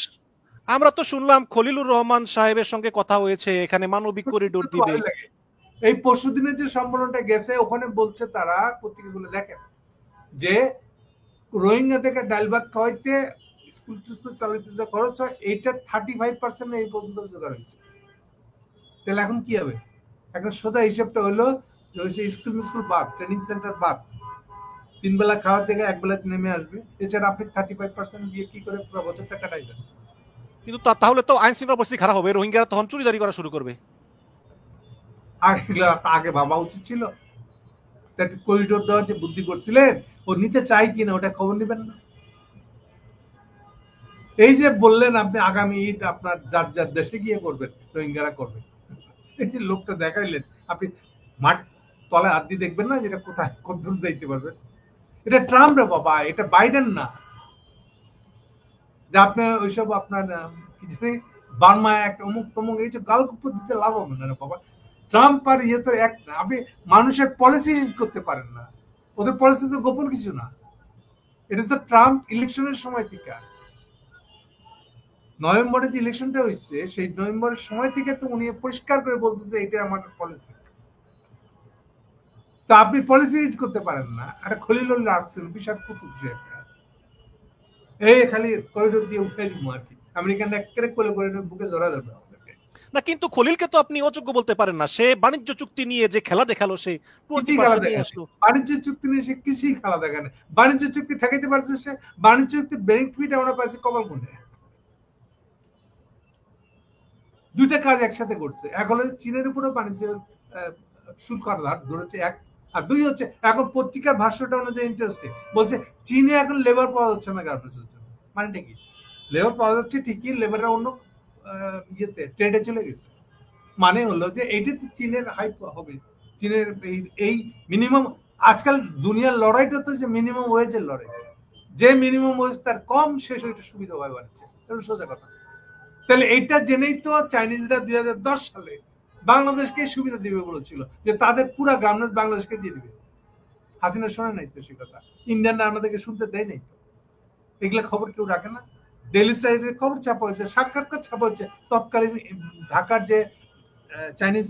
আমরা তো শুনলাম খলিলুর রহমান সাহেবের সঙ্গে কথা হয়েছে, এখানে মানবিক করিডোর দিবে। এই পরশুদিনের যে সম্মেলনটা গেছে, ওখানে বলছে তারা, পত্রিকাগুলো দেখেন, যে রোহিঙ্গা থেকে ডাল ভাত খাওয়াইতে স্কুল টিস্কুল চালাইতে যা খরচ হয়, এইটার 35% এই পর্যন্ত জোগাড় হয়েছে। তাহলে এখন কি হবে? এখন সোজা হিসাবটা হলো স্কুল মিস্কুল বাদ, ট্রেনিং সেন্টার বাদ, 3 বেলা খাওয়ার জায়গায় 1 বেলা নেমে আসবে। এছাড়া আপনি 35% দিয়ে কি করে পুরো বছরটা কাটাইবেন? কিন্তু তাহলে তো আইন শৃঙ্খলা পরিস্থিতি খারাপ হবে, রোহিঙ্গারা তখন চুরিদারি করা শুরু করবে। আগে ভাবা উচিত ছিল। করিডোর দেওয়ার যে বুদ্ধি করছিলেন, ও নিতে চাই কিনা ওটা খবর নেবেন না? এই যে বললেন আপনি আগামী ঈদ আপনার যার যার দেশে গিয়ে করবেন, রোহিঙ্গারা করবে, এই যে লোকটা দেখাইলেন, আপনি মাঠ তলায় হাত দিয়ে দেখবেন না যেটা কোথায় কতদূর যাইতে পারবেন? এটা ট্রাম্প রে বাবা, এটা বাইডেন না। যে আপনি ওইসব আপনার কি জানি বার্মায় একটা অমুক তমুক এই যে গালগপ্প দিতে লাভ হবে না রে বাবা। ট্রাম্প আর ইয়ে তো এক না। আপনি মানুষের পলিসি করতে পারেন না, ওদের পলিসি তো গোপন কিছু না। এটা তো ট্রাম্প ইলেকশনের সময় থেকে, নভেম্বরে যে ইলেকশনটা হয়েছে সেই নভেম্বরের সময় থেকে তো উনি পরিষ্কার করে বলতেছে এটা আমার পলিসি। তা আপনি পলিসি রিড করতে পারেন না, একটা খলিলুল রাখছেন বিশাল কুতুব সে একটা, এই খালি করিডোর দিয়ে উঠে দিব আর কি, আমেরিকান একেবারে কোলে করে বুকে জড়া ধরবে আমাদেরকে। না কিন্তু খলিলকে তো আপনি অযোগ্য বলতে পারেন না, সে বাণিজ্য চুক্তি নিয়ে যে খেলা দেখালো, সে কিছুই খেলা দেখে বাণিজ্য চুক্তি নিয়ে সে কিছুই খেলা দেখে না। বাণিজ্য চুক্তি ঠেকাইতে পারছে সে, বাণিজ্য চুক্তি বেনিফিট আমরা পাইছি কপাল কোণে। দুইটা কাজ একসাথে করছে। এক হলো চীনের উপরে বাণিজ্য শুল্ক আরোপ ধরেছে, এক আর দুই হচ্ছে এখন পত্রিকার ভাষ্যটা অনুযায়ী ইন্টারেস্টিং, বলছে চীনে এখন লেবার পাওয়া যাচ্ছে না গার্মেন্টসের জন্য। মানেটা কি? লেবার পাওয়া যাচ্ছে ঠিকই, লেবাররা অন্য ইয়েতে ট্রেডে চলে গেছে। মানে হলো যে এইটা তো চীনের হাইপ হবে, চীনের এই মিনিমাম, আজকাল দুনিয়ার লড়াইটা তো যে মিনিমাম ওয়েজের লড়াই, যে মিনিমাম ওয়েজ তার কম শেষ ওইটা সুবিধা হয় বাড়ছে, এটা সোজা কথা। তাহলে এইটা জেনেই তো চাইনিজরা 2010 সালে বাংলাদেশকে সুবিধা দিবে বলেছিল, যে তাদের পুরা গার্মেন্টস বাংলাদেশকে দিয়ে দিবে। হাসিনা শোনে নাই তো সে কথা, ইন্ডিয়ানরা আমাদেরকে শুনতে দেয় নাই তো, এগুলা খবর কেউ রাখে না। ডেইলি স্টারের খবর ছাপা হয়েছে, সাক্ষাৎকার ছাপা হচ্ছে তৎকালীন ঢাকার যে চাইনিজ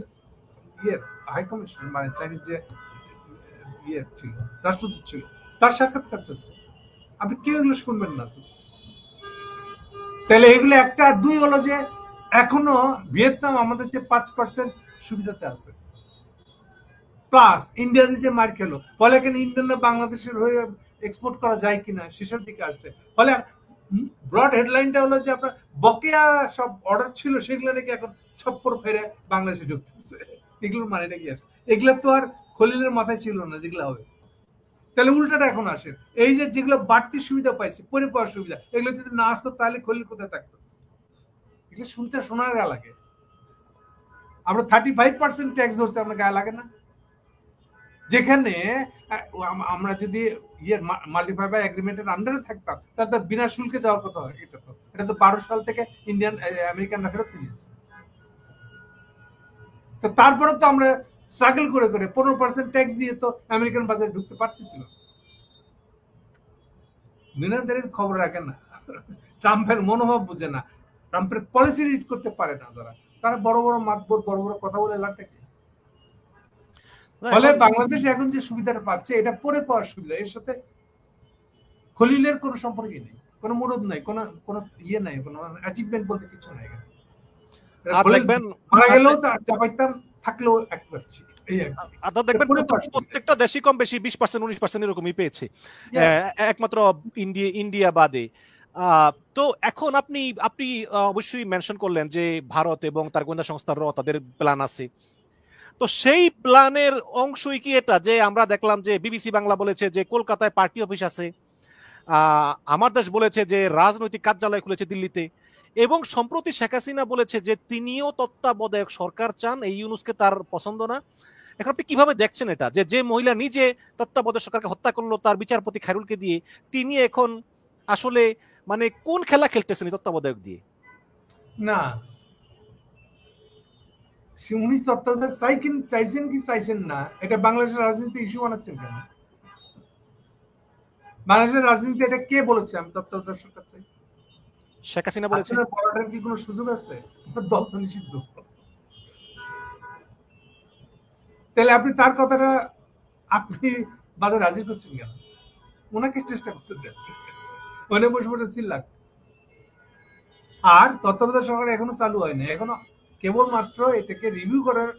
ইয়ের হাই কমিশন, মানে চাইনিজ যে ইয়ে ছিল, রাষ্ট্রদূত ছিল, তার সাক্ষাৎকার চলছে। আপনি কেউ এগুলো শুনবেন না তো। তাহলে এগুলো একটা। দুই হলো যে এখনো ভিয়েতনাম আমাদের যে 5% সুবিধাতে আছে, প্লাস ইন্ডিয়াতে যে মার খেলো, ফলে এখানে ইন্ডিয়ানরা বাংলাদেশের হয়ে এক্সপোর্ট করা যায় কিনা সেসব দিকে আসছে। ফলে ব্রড হেডলাইনটা হলো যে আপনার বকেয়া সব অর্ডার ছিল সেগুলো নাকি এখন ছপ্পর ফেরে বাংলাদেশে ঢুকতেছে। এগুলোর মানেটা কি আসে? এগুলো তো আর খলিলের মাথায় ছিল না যেগুলো হবে। তাহলে উল্টাটা এখন আসে, এই যে যেগুলো বাড়তি সুবিধা পাইছে, পরে পাওয়ার সুবিধা, এগুলো যদি না আসতো তাহলে খলিল কোথায় থাকতো? এগুলো শুনতে শোনার গায়ে লাগে। আমরা 35% ট্যাক্স ধরছি, আপনার গায়ে লাগে না? যেখানে আমরা যদি মাল্টিফাই বাই এগ্রিমেন্টের আন্ডারে থাকতাম তাহলে বিনা শুল্কে যাওয়ার কথা হয়। এটা তো 12 সাল থেকে ইন্ডিয়ান আমেরিকানরা ফেরত নিয়েছে। তো তারপরে তো আমরা স্ট্রাগল করে করে 15% ট্যাক্স দিয়ে তো আমেরিকান বাজারে ঢুকতে পারতেছিল। দুনিয়াদারির খবর রাখে না, ট্রাম্পের মনোভাব বুঝে না, ট্রাম্পের পলিসি রিড করতে পারে না যারা, তারা বড় বড় মাতবর বড় বড় কথা বলে লাভটা কি? ফলে বাংলাদেশ এখন যে সুবিধাটা পাচ্ছে এটা পরে পাওয়ার সুবিধা, এর সাথে খলিলের কোনো সম্পর্কই নেই, কোনো মুরদ নাই, কোনো ইয়ে নাই, কোনো অ্যাচিভমেন্ট বলতে কিছু নাই। মারা গেলেও চাপাইতাম, থাকলেও এক পাচ্ছি। দেখবেন প্রত্যেকটা দেশই কম বেশি 20% 19% এরকমই পেয়েছে, একমাত্র ইন্ডিয়া বাদে। তো এখন আপনি অবশ্যই মেনশন করলেন যে ভারত এবং তার গোয়েন্দা সংস্থার তাদের প্ল্যান আছে। তো সেই প্ল্যানের অংশই কি এটা যে আমরা দেখলাম যে বিবিসি বাংলা বলেছে যে কলকাতায় পার্টি অফিস আছে, আমার দেশ বলেছে যে রাজনৈতিক কার্যালয় খুলেছে দিল্লিতে, এবং সম্প্রতি শেখ হাসিনা বলেছে যে তিনিও তত্ত্বাবধায়ক সরকার চান, এই ইউনূসকে তার পছন্দ না। এখন আপনি কিভাবে দেখছেন এটা, যে যে মহিলা নিজে তত্ত্বাবধায়ক সরকারকে হত্যা করলো তার বিচারপতি খায়রুলকে দিয়ে, তিনি এখন আসলে মানে কোন খেলা খেলতেছেন এই তত্ত্বাবধায়ক দিয়ে? না, উনি তত্ত্বাবধায়ক চাইছেন কি চাইছেন না, এটা বাংলাদেশের রাজনীতি ইস্যু বানাচ্ছেন কেন? বাংলাদেশের রাজনীতি এটা কে বলেছে আমি তত্ত্বাবধায়ক সরকার চাই? শেখ হাসিনা বলেছে। বলার কি কোনো সুযোগ আছে? দল তো নিষিদ্ধ। তাহলে আপনি তার কথাটা আপনি বাজারে হাজির করছেন কেন? ওনাকে চেষ্টা করতে দেন, ওখানে বসে বসে চিল্লাক। আর তত্ত্বাবধায়ক সরকার এখনো চালু হয়নি, এখনো কেবলমাত্র এটাকে রিভিউ করার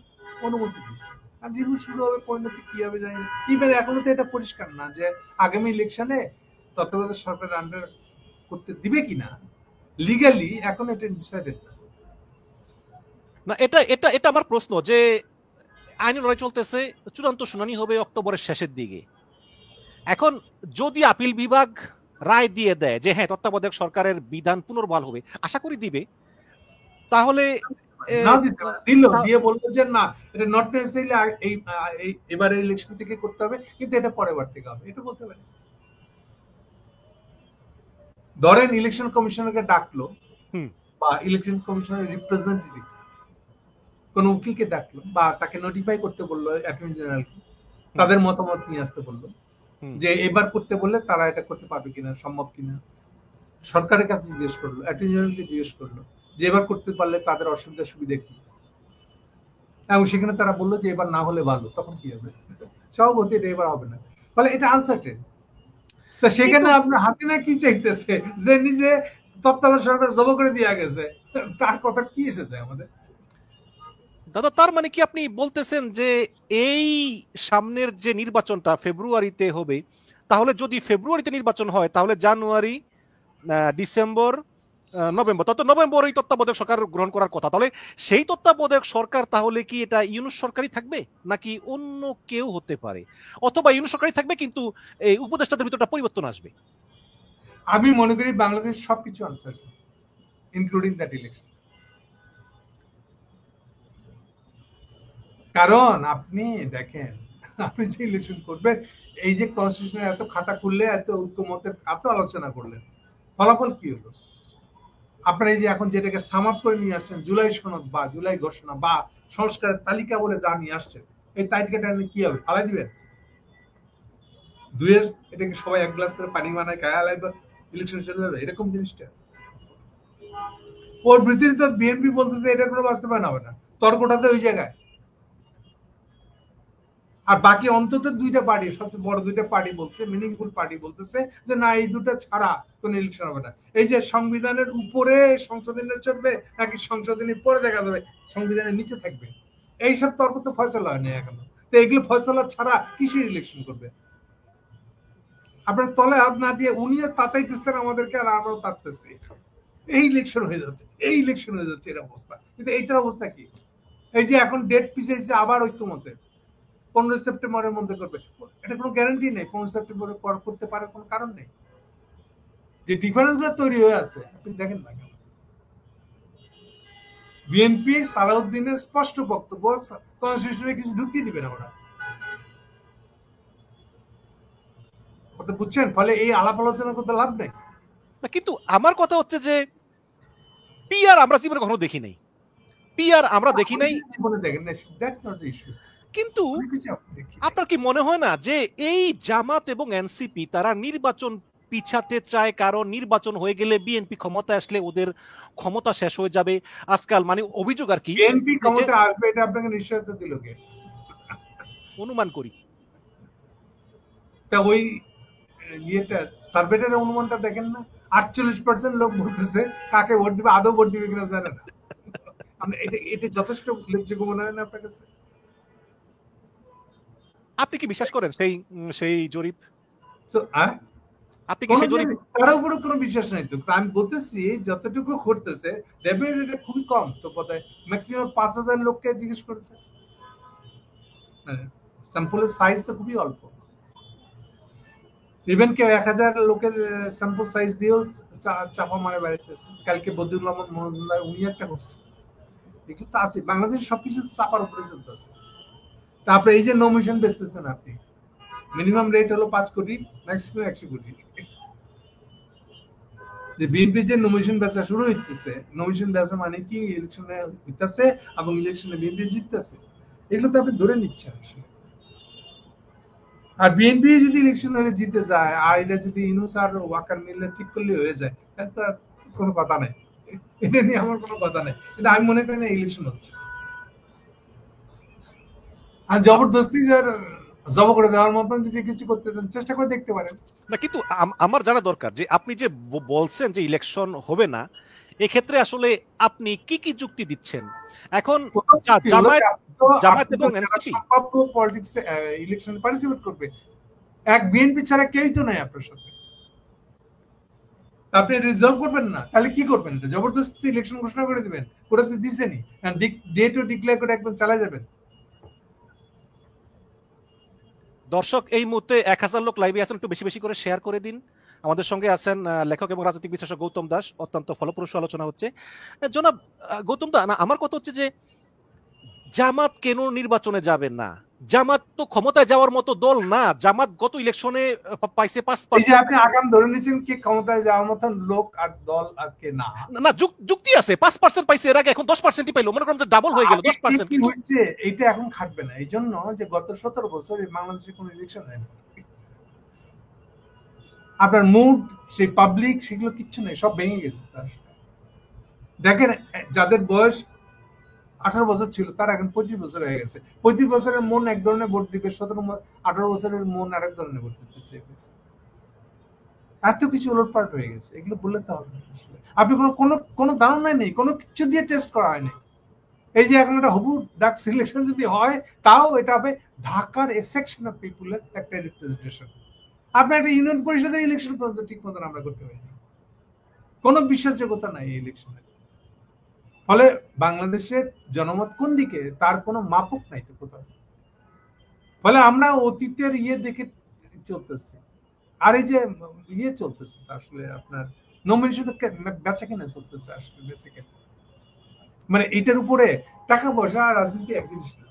অনুমতি দিচ্ছে। আর রিভিউ শুরু হবে, পরিণতি কি হবে জানি না। ইভেন এখনো তো এটা পরিষ্কার না যে আগামী ইলেকশনে তত্ত্বাবধায়ক সরকার আন্ডার করতে দিবে কিনা, লিগ্যালি এখন এটা ডিসাইডেড না। এটা এটা এটা আমার প্রশ্ন, যে আইনি লড়াই চলতেছে, চূড়ান্ত শুনানি হবে অক্টোবরের শেষের দিকে। এখন যদি আপিল বিভাগ রায় দিয়ে দেয় যে হ্যাঁ তত্ত্বাবধায়ক সরকারের বিধান পুনর্বহাল হবে, আশা করি দিবে, তাহলে দিয়ে বলবো যে না, এটা নট নেসেসারিলি এবারে ইলেকশন থেকে করতে হবে, কিন্তু এটা পরের বার থেকে হবে, এটা বলতে পারে। ধরেন ইলেকশন কমিশনারকে ডাকলো, বা ইলেকশন কমিশনের রিপ্রেজেন্টেটিভ কোন উকিলকে ডাকলো, বা তাকে নোটিফাই করতে বললো অ্যাটর্নি জেনারেলকে, তাদের মতামত নিয়ে আসতে বললো যে এবার করতে বললে তারা এটা করতে পারবে কিনা, সম্ভব কিনা। সরকারের কাছে জিজ্ঞেস করলো, অ্যাটর্নি জেনারেলকে জিজ্ঞেস করলো যে এবার করতে পারলে তাদের অসুবিধা সুবিধা কি, এবং সেখানে তারা বললো যে এবার না হলে ভালো, তখন কি হবে? সভাপতি এটা এবার হবে না, ফলে এটা আনসার্টেন। তো সেখানে আপনার হাসিনা কি চাইতেছে, যে নিজে তত্ত্বাবধায়ক সরকার জমা করে দিয়ে গেছে, তার কথা কি এসেছে আমাদের? দাদা, তার মানে কি আপনি বলতেছেন যে এই সামনের যে নির্বাচনটা ফেব্রুয়ারিতে হবে, তাহলে যদি ফেব্রুয়ারিতে নির্বাচন হয় তাহলে জানুয়ারি, ডিসেম্বর নভেম্বর, তত নভেম্বরেই তত্ত্বাবধায়ক সরকার গ্রহণ করার কথা। তাহলে সেই তত্ত্বাবধায়ক সরকার তাহলে কি এটা ইউনূস সরকারই থাকবে নাকি অন্য কেউ হতে পারে, অথবা ইউনূস সরকারই থাকবে কিন্তু এই উপদেষ্টাদের ভিতরটা পরিবর্তন আসবে? আমি মনে করি বাংলাদেশ সবকিছু আনসার, ইনক্লুডিং দ্যাট ইলেকশন। কারণ আপনি দেখেন, আপনি যে ইলেকশন করবেন, এই যে কনস্টিটিউশনের এত খাতা খুললে, এত ঐক্যমতের এত আলোচনা করলেন, ফলাফল কি হলো? আপনারা এই যে এখন যেটাকে সাম আপ করে নিয়ে আসছেন, জুলাই সনদ বা জুলাই ঘোষণা বা সংস্কারের তালিকা বলে যা নিয়ে আসছেন, এই তালিকাটা কি হবে? ফালাই দিবেন? দুয়ের এটাকে সবাই এক গ্লাস করে পানি বানায় খায়া লাগবে, ইলেকশন চলে যাবে, এরকম জিনিসটা। ওর ভিতরে তো বিএনপি বলতেছে এটা কোনো বাস্তবায়ন হবে না, তর্কটাতে ওই জায়গায়। আর বাকি অন্তত দুইটা পার্টি, সবচেয়ে বড় দুইটা পার্টি বলছে, মিনিংফুল পার্টি বলতেছে যে না, এই দুটা ছাড়া কোন ইলেকশন হবে না। এই যে সংবিধানের উপরে সংশোধনী চলবে নাকি সংশোধনী পরে দেখা যাবে সংবিধানের নিচে থাকবে, এইসব তর্ক তো ফয়সলা হয়নি এখনো। তো এগুলো ফয়সলা ছাড়া কিসের ইলেকশন করবে? আপনার তলে হাত না দিয়ে উনিও তাতাইতেছেন আমাদেরকে, আর আমরাও তাততেছি। এই ইলেকশন হয়ে যাচ্ছে, এই ইলেকশন হয়ে যাচ্ছে, এর অবস্থা। কিন্তু এইটার অবস্থা কি? এই যে এখন ডেট পিছিয়েছে আবার ঐক্যমতে 15 সেপ্টেম্বরের মধ্যে করবে, এটা কোনো গ্যারান্টি নেই 15 সেপ্টেম্বরে করতে পারার কোনো কারণ নেই। যে ডিফারেন্স গুলো তৈরি হয়ে আছে আপনি দেখেন না কেন? বিএনপি সালাউদ্দিনের স্পষ্ট বক্তব্য, কনস্টিটিউশনে কিছু ঢুকিয়ে দিবে না ওরা, কথা বুঝছেন? ফলে এই আলাপ আলোচনা করতে লাভ নেই। কিন্তু আমার কথা হচ্ছে যে পিআর আমরা জীবনে কখনো দেখি নাই, পিআর আমরা দেখি নাই, জীবনে দেখেন না, দ্যাটস নট দ্য ইস্যু। কিন্তু আপনার কি মনে হয় না যে এই জামাত এবং এনসিপি তারা নির্বাচন পিছাতে চায়, কারণ নির্বাচন হয়ে গেলে বিএনপি ক্ষমতা আসলে ওদের ক্ষমতা শেষ হয়ে যাবে? আজকাল মানে অভিযোগ আর কি, বিএনপি ক্ষমতা আসবে এটা আপনাকে নিশ্চয়তা দিল কে? অনুমান করি। তা ওই ইয়েটা সার্ভেটার অনুমানটা দেখেন না, 48% লোক বলতেছে কাকে ভোট দিবে, আদৌ ভোট দিবে কিনা জানে না। এটা যথেষ্ট উল্লেখযোগ্য মনে হয় না আপনার কাছে? আপনি কি বিশ্বাস করেন সেই সেই জরিপ? আপনি কি সেই জরিপ, তার উপরে কোনো বিশ্বাস নাই তো? আমি বলতেছি যতটুকু করতেছে ডেফিনেটলি এটা খুবই কম। তো বোধহয় ম্যাক্সিমাম 5000 লোককে জিজ্ঞেস করেছে, স্যাম্পলের সাইজ তো খুবই অল্প। ইভেন কেউ 1000 লোকের স্যাম্পল সাইজ দিয়েও চাপা মারে বেড়াইতেছে। কালকে বদিউল রহমান মনোজুল্লাহ উনি একটা করছে, এগুলো তো আছে বাংলাদেশের সবকিছু চাপার উপরে চলতেছে। তারপরে এই যে নমিশন বেচতেছেন আপনি, মিনিমাম রেট হলো 5 কোটি, ম্যাক্সিমাম 100 কোটি। যে বিএনপি যে নমিশন বেচা শুরু হইতেছে, নমিশন বেচা মানে কি ইলেকশনে জিততেছে এবং ইলেকশনে বিএনপি জিততেছে, এগুলো তো আপনি ধরে নিচ্ছেন। আর বিএনপি যদি ইলেকশন হলে জিতে যায়, আর এটা যদি ইউনূস আর ওয়াকার মিলে ঠিক করলে হয়ে যায়, তাহলে তো কোনো কথা নাই, এটা নিয়ে আমার কোনো কথা নাই। কিন্তু আমি মনে করি না ইলেকশন হচ্ছে, আর জবরদস্তি জব করে দেওয়ার মতন যদি কিছু করতে চান চেষ্টা করে দেখতে পারেন। না, কিন্তু আমার জানা দরকার যে আপনি যে বলছেন যে ইলেকশন হবে না, এক্ষেত্রে আসলে আপনি কি কি যুক্তি দিচ্ছেন? এখন জামায়াত এবং এনসিপি পলিটিক্স ইলেকশনে পার্টিসিপেট করবে, এক বিএনপি ছাড়া কেউই তো নাই আপনার সাথে। আপনি রিজলভ করবেন না, তাহলে কি করবেন? এটা জবরদস্তি ইলেকশন ঘোষণা করে দিবেন, ওটা তো দিছেনি, ডেট ও ডিক্লেয়ার করে একদম চালা যাবেন। দর্শক এই মুহূর্তে 1000 লোক লাইভে আছেন, একটু বেশি বেশি করে শেয়ার করে দিন। আমাদের সঙ্গে আছেন লেখক এবং রাজনৈতিক বিশ্লেষক গৌতম দাস, অত্যন্ত ফলপ্রসূ আলোচনা হচ্ছে। জনাব গৌতম দা, আমার কথা হচ্ছে যে জামাত কেন নির্বাচনে যাবে না? জামাত তো ক্ষমতায় যাওয়ার মতো দল না, জামাত গত ইলেকশনে পাইছে 5%। এই যে আপনি আগাম ধরে নিচ্ছেন কি ক্ষমতায় যাওয়ার মতো লোক আর দল আর কে না? না, যুক্তি আছে, 5% পাইছে এর আগে, এখন 10%ই পাইলো, মনে করেন যে ডাবল হয়ে গেল 10%। কি হইছে এটা এখন খাটবে না, এইজন্য যে গত 17 বছর বাংলাদেশে কোনো ইলেকশন হয়নি। আপনার মুড, সেই পাবলিক, সেগুলো কিচ্ছু নেই, সব ভেঙে গেছে। দেখেন যাদের বয়স 18 বছর ছিল তার এখন 25 বছর হয়ে গেছে। 25 বছরের মন এক ধরনের ভোট দিবে, 18 বছরের মন আরেক ধরনের ভোট দিতে চাইবে। এত কিছু উলটপালট হয়ে গেছে, এগুলো বললে তো হবে না। আসলে আপনি কোনো ধারণা নেই, কোনো কিছু দিয়ে টেস্ট করা হয়নি। এই যে এখন একটা হবু ডাক সিলেকশন যদি হয়, তাও এটা হবে ঢাকার এ সেকশন অফ পিপুলের একটা রিপ্রেজেন্টেশন। আপনার একটা ইউনিয়ন পরিষদের ইলেকশন পর্যন্ত ঠিক মতন আমরা করতে পারি না। কোনো বিশ্বাসযোগ্যতা নাই এই ইলেকশনে। ফলে বাংলাদেশের জনমত কোন দিকে তার কোনো মাপক নাই তো কোথাও। ফলে আমরা অতীতের দেখে চলতেছি। আর এই যে চলতেছে আসলে আপনার নমিনেশন বেচা কিনা চলতেছে আসলে বেসিক্যালি, মানে এটার উপরে টাকা পয়সা আর রাজনীতি এক জিনিস না।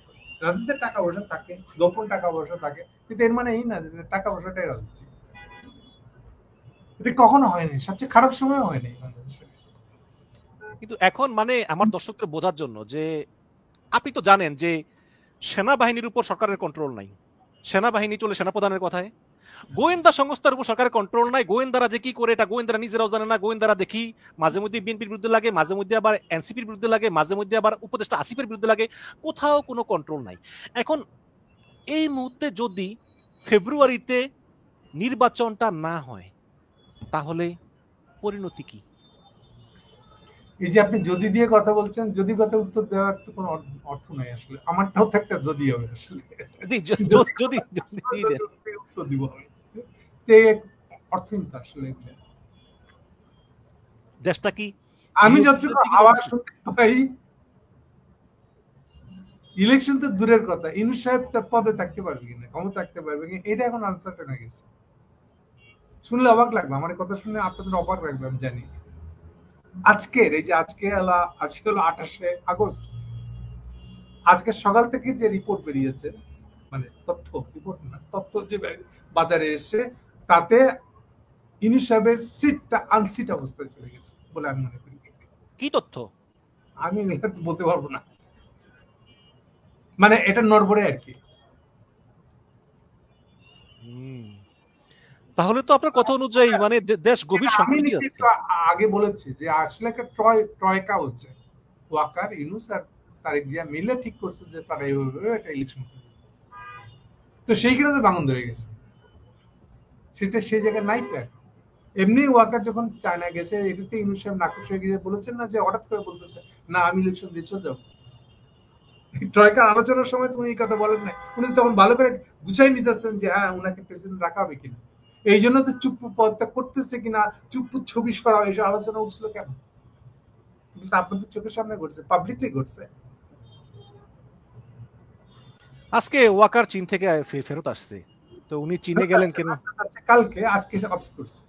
রাজনীতিতে টাকা পয়সা থাকে, গোপন টাকা পয়সা থাকে, কিন্তু এর মানে এই না যে টাকা পয়সাটাই রাজনীতি। এটা কখনো হয়নি, সবচেয়ে খারাপ সময় হয়নি বাংলাদেশে। কিন্তু এখন মানে আমার দর্শকদের বোঝার জন্য যে আপনি তো জানেন যে সেনাবাহিনীর উপর সরকারের কন্ট্রোল নাই, সেনাবাহিনী চলে সেনাপ্রধানের কথায়, গোয়েন্দা সংস্থার উপর সরকারের কন্ট্রোল নাই, গোয়েন্দারা যে কি করে এটা গোয়েন্দারা নিজেরাও জানে না। গোয়েন্দারা দেখি মাঝে মধ্যে বিএনপির বিরুদ্ধে লাগে, মাঝে মধ্যে আবার এনসিপির বিরুদ্ধে লাগে, মাঝে মধ্যে আবার উপদেষ্টা আসিফের বিরুদ্ধে লাগে, কোথাও কোনো কন্ট্রোল নাই। এখন এই মুহূর্তে যদি ফেব্রুয়ারিতে নির্বাচনটা না হয় তাহলে পরিণতি কি? এই যে আপনি যদি দিয়ে কথা বলছেন, যদি কথা উত্তর দেওয়ার তো কোনো অর্থ নাই আসলে। আমারটাও তো একটা যদি হবে আসলে, যদি উত্তর দিব আমি, অর্থহীন তো আসলে। দেশটা কি আমি যতটুকু আওয়াজ শুনতে পাই, ইলেকশন তো দূরের কথা, ইউনূস সাহেব তার পদে থাকতে পারবে কিনা, ক্ষমতা থাকতে পারবে কিনা, এটা এখন আনসার্টেন হয়ে গেছে। শুনলে অবাক লাগবে, আমার কথা শুনে আপনাদের অবাক লাগবে আমি জানি। আজকের এই যে আজকে হলো 28শে আগস্ট, আজকে সকাল থেকে যে রিপোর্ট বেরিয়েছে, মানে তথ্য রিপোর্ট না, তথ্য যে বাজারে এসছে, তাতে ইউনূস সাহেবের সিটটা আনসিট অবস্থায় চলে গেছে বলে আমি মনে করি। কি তথ্য আমি বলতে পারবো না, মানে এটা নড়বড়ে আর কি। তাহলে তো আপনার কথা অনুযায়ী মানে দেশ গভীর সংকটে আছে। আগে বলেছি যে আসলে একটা ট্রয়কা হচ্ছে, ওয়াকার, ইউনূস আর তারেক জিয়া মিলে ঠিক করছে যে তারা এইভাবে একটা ইলেকশন করবে। তো সেইখানে তো ভাঙন ধরে গেছে, সেটা সেই জায়গায় নাই তো এখন। এমনি ওয়াকার যখন চায়না গেছে, এটাতে ইউনূস সাহেব নাকশ হয়ে গিয়ে বলেছেন না যে হঠাৎ করে বলতেছে না আমি ইলেকশন দিয়ে চলে যাবো। ট্রয়কার আলোচনার সময় তুমি এই কথা বলেন না, উনি তখন ভালো করে গুছাই নিতেছেন যে হ্যাঁ উনাকে প্রেসিডেন্ট রাখা হবে কিনা। এই জন্য তো চুপ পদত্যাগ করতেছে কিনা, চুপ ছবি সরা এসে আলোচনা উঠছিল কেন? আপনাদের চোখের সামনে ঘটছে, পাবলিকলি ঘটছে। আজকে ওয়াকার চীন থেকে ফেরত আসছে, তো উনি চীনে গেলেন কেন? কালকে, আজকে অফিস করছে।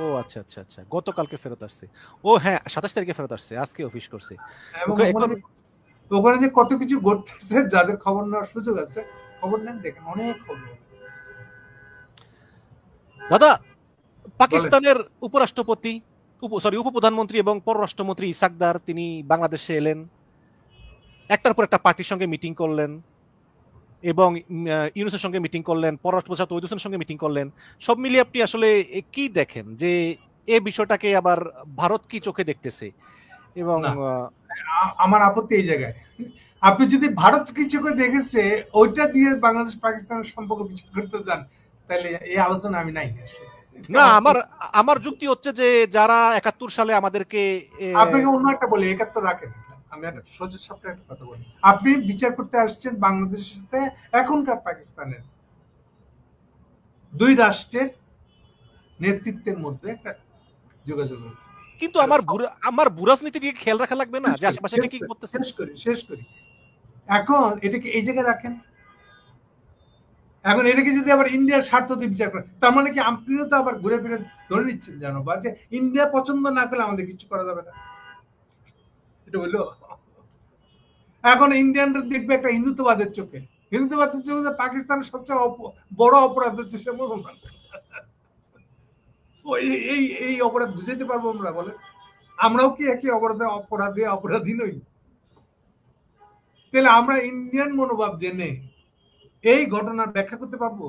ও আচ্ছা আচ্ছা আচ্ছা, গতকালকে ফেরত আসছে। ও হ্যাঁ 27 তারিখে ফেরত আসছে, আজকে অফিস করছে। ওখানে যে কত কিছু ঘটতেছে, যাদের খবর নেওয়ার সুযোগ আছে খবর নেন, দেখেন অনেক খবর। দাদা, পাকিস্তানের উপরাষ্ট্রপতি উপপ্রধানমন্ত্রী এবং পররাষ্ট্রমন্ত্রী ইসাকদার তিনি বাংলাদেশে এলেন, একটার পর একটা পার্টির সঙ্গে মিটিং করলেন এবং ইউনূসের সঙ্গে মিটিং করলেন, পররাষ্ট্রমন্ত্রী তৌহিদ হোসেনের সঙ্গে মিটিং করলেন। সব মিলিয়ে আপনি আসলে কি দেখেন যে এই বিষয়টাকে আবার ভারত কি চোখে দেখতেছে? এবং আমার আপত্তি এই জায়গায়, আপনি যদি ভারত কি চোখে দেখেছে ওইটা দিয়ে বাংলাদেশ পাকিস্তানের সম্পর্ক বিচার করতে চান, তাহলে এই আলোচনা আমি নাই আসলে। না, আমার যুক্তি হচ্ছে যে যারা 71 সালে আমাদেরকে, আপনাকে অন্য একটা বলি, 71 রাখেন, আমি একটা সোজা সাপটা একটা কথা বলি। আপনি বিচার করতে আসছেন বাংলাদেশের সাথে এখনকার পাকিস্তানের দুই রাষ্ট্রের নেতৃত্বের মধ্যে একটা যোগাযোগ আছে, কিন্তু আমার ভূরাজনীতি দিকে খেয়াল রাখা লাগবে না যে আশেপাশে কি করতেছে? শেষ করি। এখন এটাকে এই জায়গায় রাখেন, এখন এটাকে যদি আবার ইন্ডিয়ার স্বার্থ দিয়ে বিচার করেন, তার মানে কি আপনিও তো আবার ঘুরে ফিরে ধরে নিচ্ছেন জানো বা যে ইন্ডিয়া পছন্দ না করলে আমাদের কিছু করা যাবে না, এটা হইলো। এখন ইন্ডিয়ানরা দেখবে একটা হিন্দুত্ববাদের চোখে, হিন্দুত্ববাদের চোখে পাকিস্তানের সবচেয়ে বড় অপরাধ হচ্ছে সে মুসলমান। এই অপরাধ বুঝাইতে পারবো আমরা? বলে আমরাও কি একই অপরাধী নই? তাহলে আমরা ইন্ডিয়ান মনোভাব জেনে এই ঘটনার ব্যাখ্যা করতে পারবো?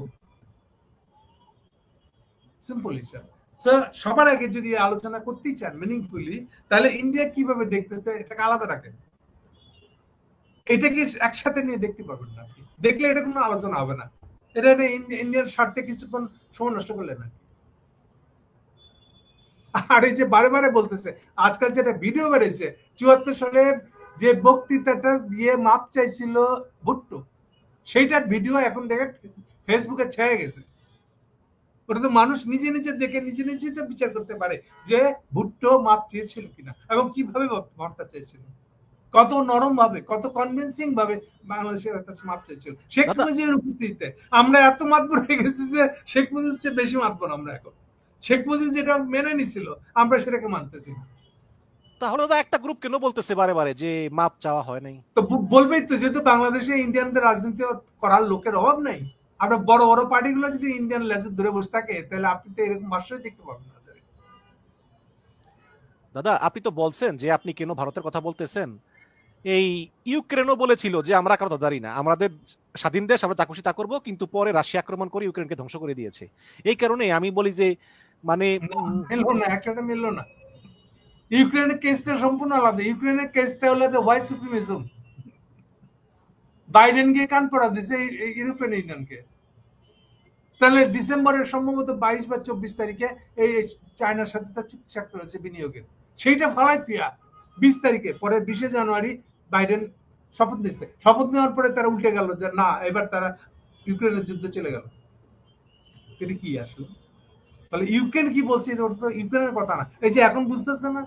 সিম্পল হিসাব। সবার আগে যদি আলোচনা করতেই চান মিনিংফুলি, তাহলে ইন্ডিয়া কিভাবে দেখতেছে এটাকে আলাদা রাখেন, এটাকে একসাথে নিয়ে দেখতে পারবেন না। আপনি দেখলে এটা কোনো আলোচনা হবে না, এটা ইন্ডিয়ার স্বার্থে কিছুক্ষণ সময় নষ্ট করলে না। আর এই যে বারে বারে বলতেছে, আজকাল যেটা ভিডিও বেড়েছে 74 সালে যে বক্তৃতাটা দিয়ে মাপ চাইছিল ভুট্টো, সেইটার ভিডিও এখন দেখে ফেসবুকে ছেয়ে গেছে। ওটা তো মানুষ নিজে নিজে দেখে নিজে নিজে তো বিচার করতে পারে যে ভুট্টো মাপ চেয়েছিল কিনা এবং কিভাবে মাপটা চেয়েছিল, কত নরম ভাবে, কত কনভিন্সিং ভাবে বাংলাদেশের কাছে মাপ চেয়েছিল শেখ দাদা মুজিবের উপস্থিতিতে। আমরা এত মাতবর হয়ে গেছি যে শেখ মুজিবের চেয়ে বেশি মাতবর আমরা এখন। শেখ মুজিব যেটা মেনে নিছিল আমরা সেটাকে মানতেছি না। তাহলে দাদা একটা গ্রুপ কেন বলতেছে বারে বারে যে মাপ চাওয়া হয় নাই? তো বলবেই তো, যেহেতু বাংলাদেশে ইন্ডিয়ানদের রাজনীতি করার লোকের অভাব নাই। আমরা বড় বড় পার্টিগুলো যদি ইন্ডিয়ান লেজুর ধরে বসে থাকে তাহলে আপনি তো এরকম ভাষ্যই দেখতে পাবেন না। দাদা আপনি তো বলছেন যে আপনি কেন ভারতের কথা বলতেছেন, এই ইউক্রেনও বলেছিল যে আমরা কারো দাদারি না, আমাদের স্বাধীন দেশ, আমরা যা খুশি তা করবো, কিন্তু পরে রাশিয়া আক্রমণ করে ইউক্রেনকে ধ্বংস করে দিয়েছে। এই কারণে আমি বলি যে মানে মিললো না, একসাথে মিললো না। ইউক্রেনের কেসটা সম্পূর্ণ আলাদা। ইউক্রেনের কেসটা হলো হোয়াইট সুপ্রিমিজম। বাইডেন গিয়ে কান পড়া দিছে ইউরোপিয়ান ইউনিয়নকে। তাহলে ডিসেম্বরের সম্ভবত 22 বা 24 তারিখে এই চায়নার সাথে তার চুক্তি স্বাক্ষর হয়েছে বিনিয়োগের, সেইটা ফালাই তুইয়া 20 তারিখে, পরে 20 জানুয়ারি বাইডেন শপথ নিচ্ছে। শপথ নেওয়ার পরে তারা উল্টে গেল যে না, এবার তারা ইউক্রেনের যুদ্ধ চলে গেল। এটা কি আসলে? তাহলে ইউক্রেন কি বলছে এটা তো ইউক্রেনের কথা না। এই যে এখন বুঝতেছে না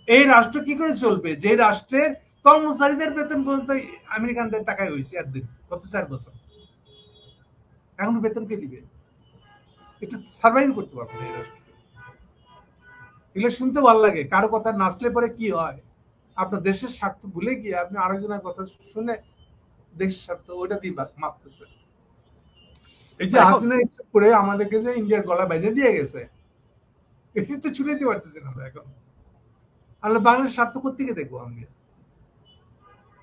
এই রাষ্ট্র কি করে চলবে যে রাষ্ট্রের কর্মচারীদের বেতন পর্যন্ত আমেরিকানদের টাকায় হয়েছে একদিন গত 4 বছর। এখন বেতন কে দিবে? এটা সার্ভাইভ করতে পারবে না এই রাষ্ট্র। এগুলো শুনতে ভালো লাগে, কারো কথা নাচলে পরে কি হয়, আপনার দেশের স্বার্থ ভুলে গিয়ে আপনি আরেকজনের কথা শুনে দেশের স্বার্থ ওইটা দিয়ে মাপতেছে। এই যে হাসিনা করে আমাদেরকে যে ইন্ডিয়ার গলা বেঁধে দিয়ে গেছে, এটি তো ছুটে দিতে পারতেছি না আমরা এখন। আমরা বাংলাদেশ স্বার্থ কোথেকে দেখবো আমি?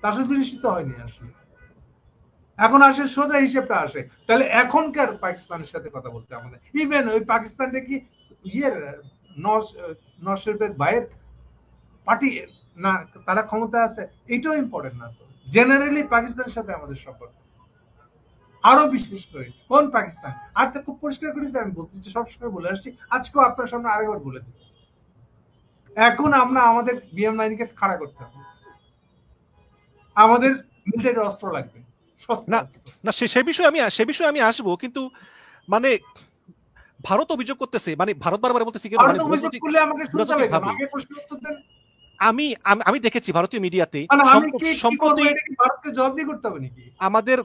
তার সাথে নিশ্চিত হয়নি আসলে। এখন আসে সোজা হিসেবটা আসে, তাহলে এখনকার পাকিস্তানের সাথে কথা বলতে আমাদের, ইভেন ওই পাকিস্তানটা কি ইয়ের নওয়াজ শরীফের ভাইয়ের পার্টি না, তারা ক্ষমতা আছে, এটাও ইম্পর্টেন্ট না তো। জেনারেলি পাকিস্তানের সাথে আমাদের সম্পর্ক, আরো বিশেষ করে কোন পাকিস্তান। আর তো খুব পরিষ্কার করে আমি বলতেছি, সবসময় বলে আসছি, আজকেও আপনার সামনে আরেকবার বলে দিই, এখন আমরা আমাদের বিএম বাহিনীকে খাড়া করতে হবে, আমাদের মিলিটারি অস্ত্র লাগবে, না না সে বিষয়ে আমি আসবো, কিন্তু মানে ভারত অভিযোগ করতেছে, মানে ভারত বারবার বলতেছে আমি আমি দেখেছি ভারতীয় মিডিয়াতে সম্প্রতি আমাদের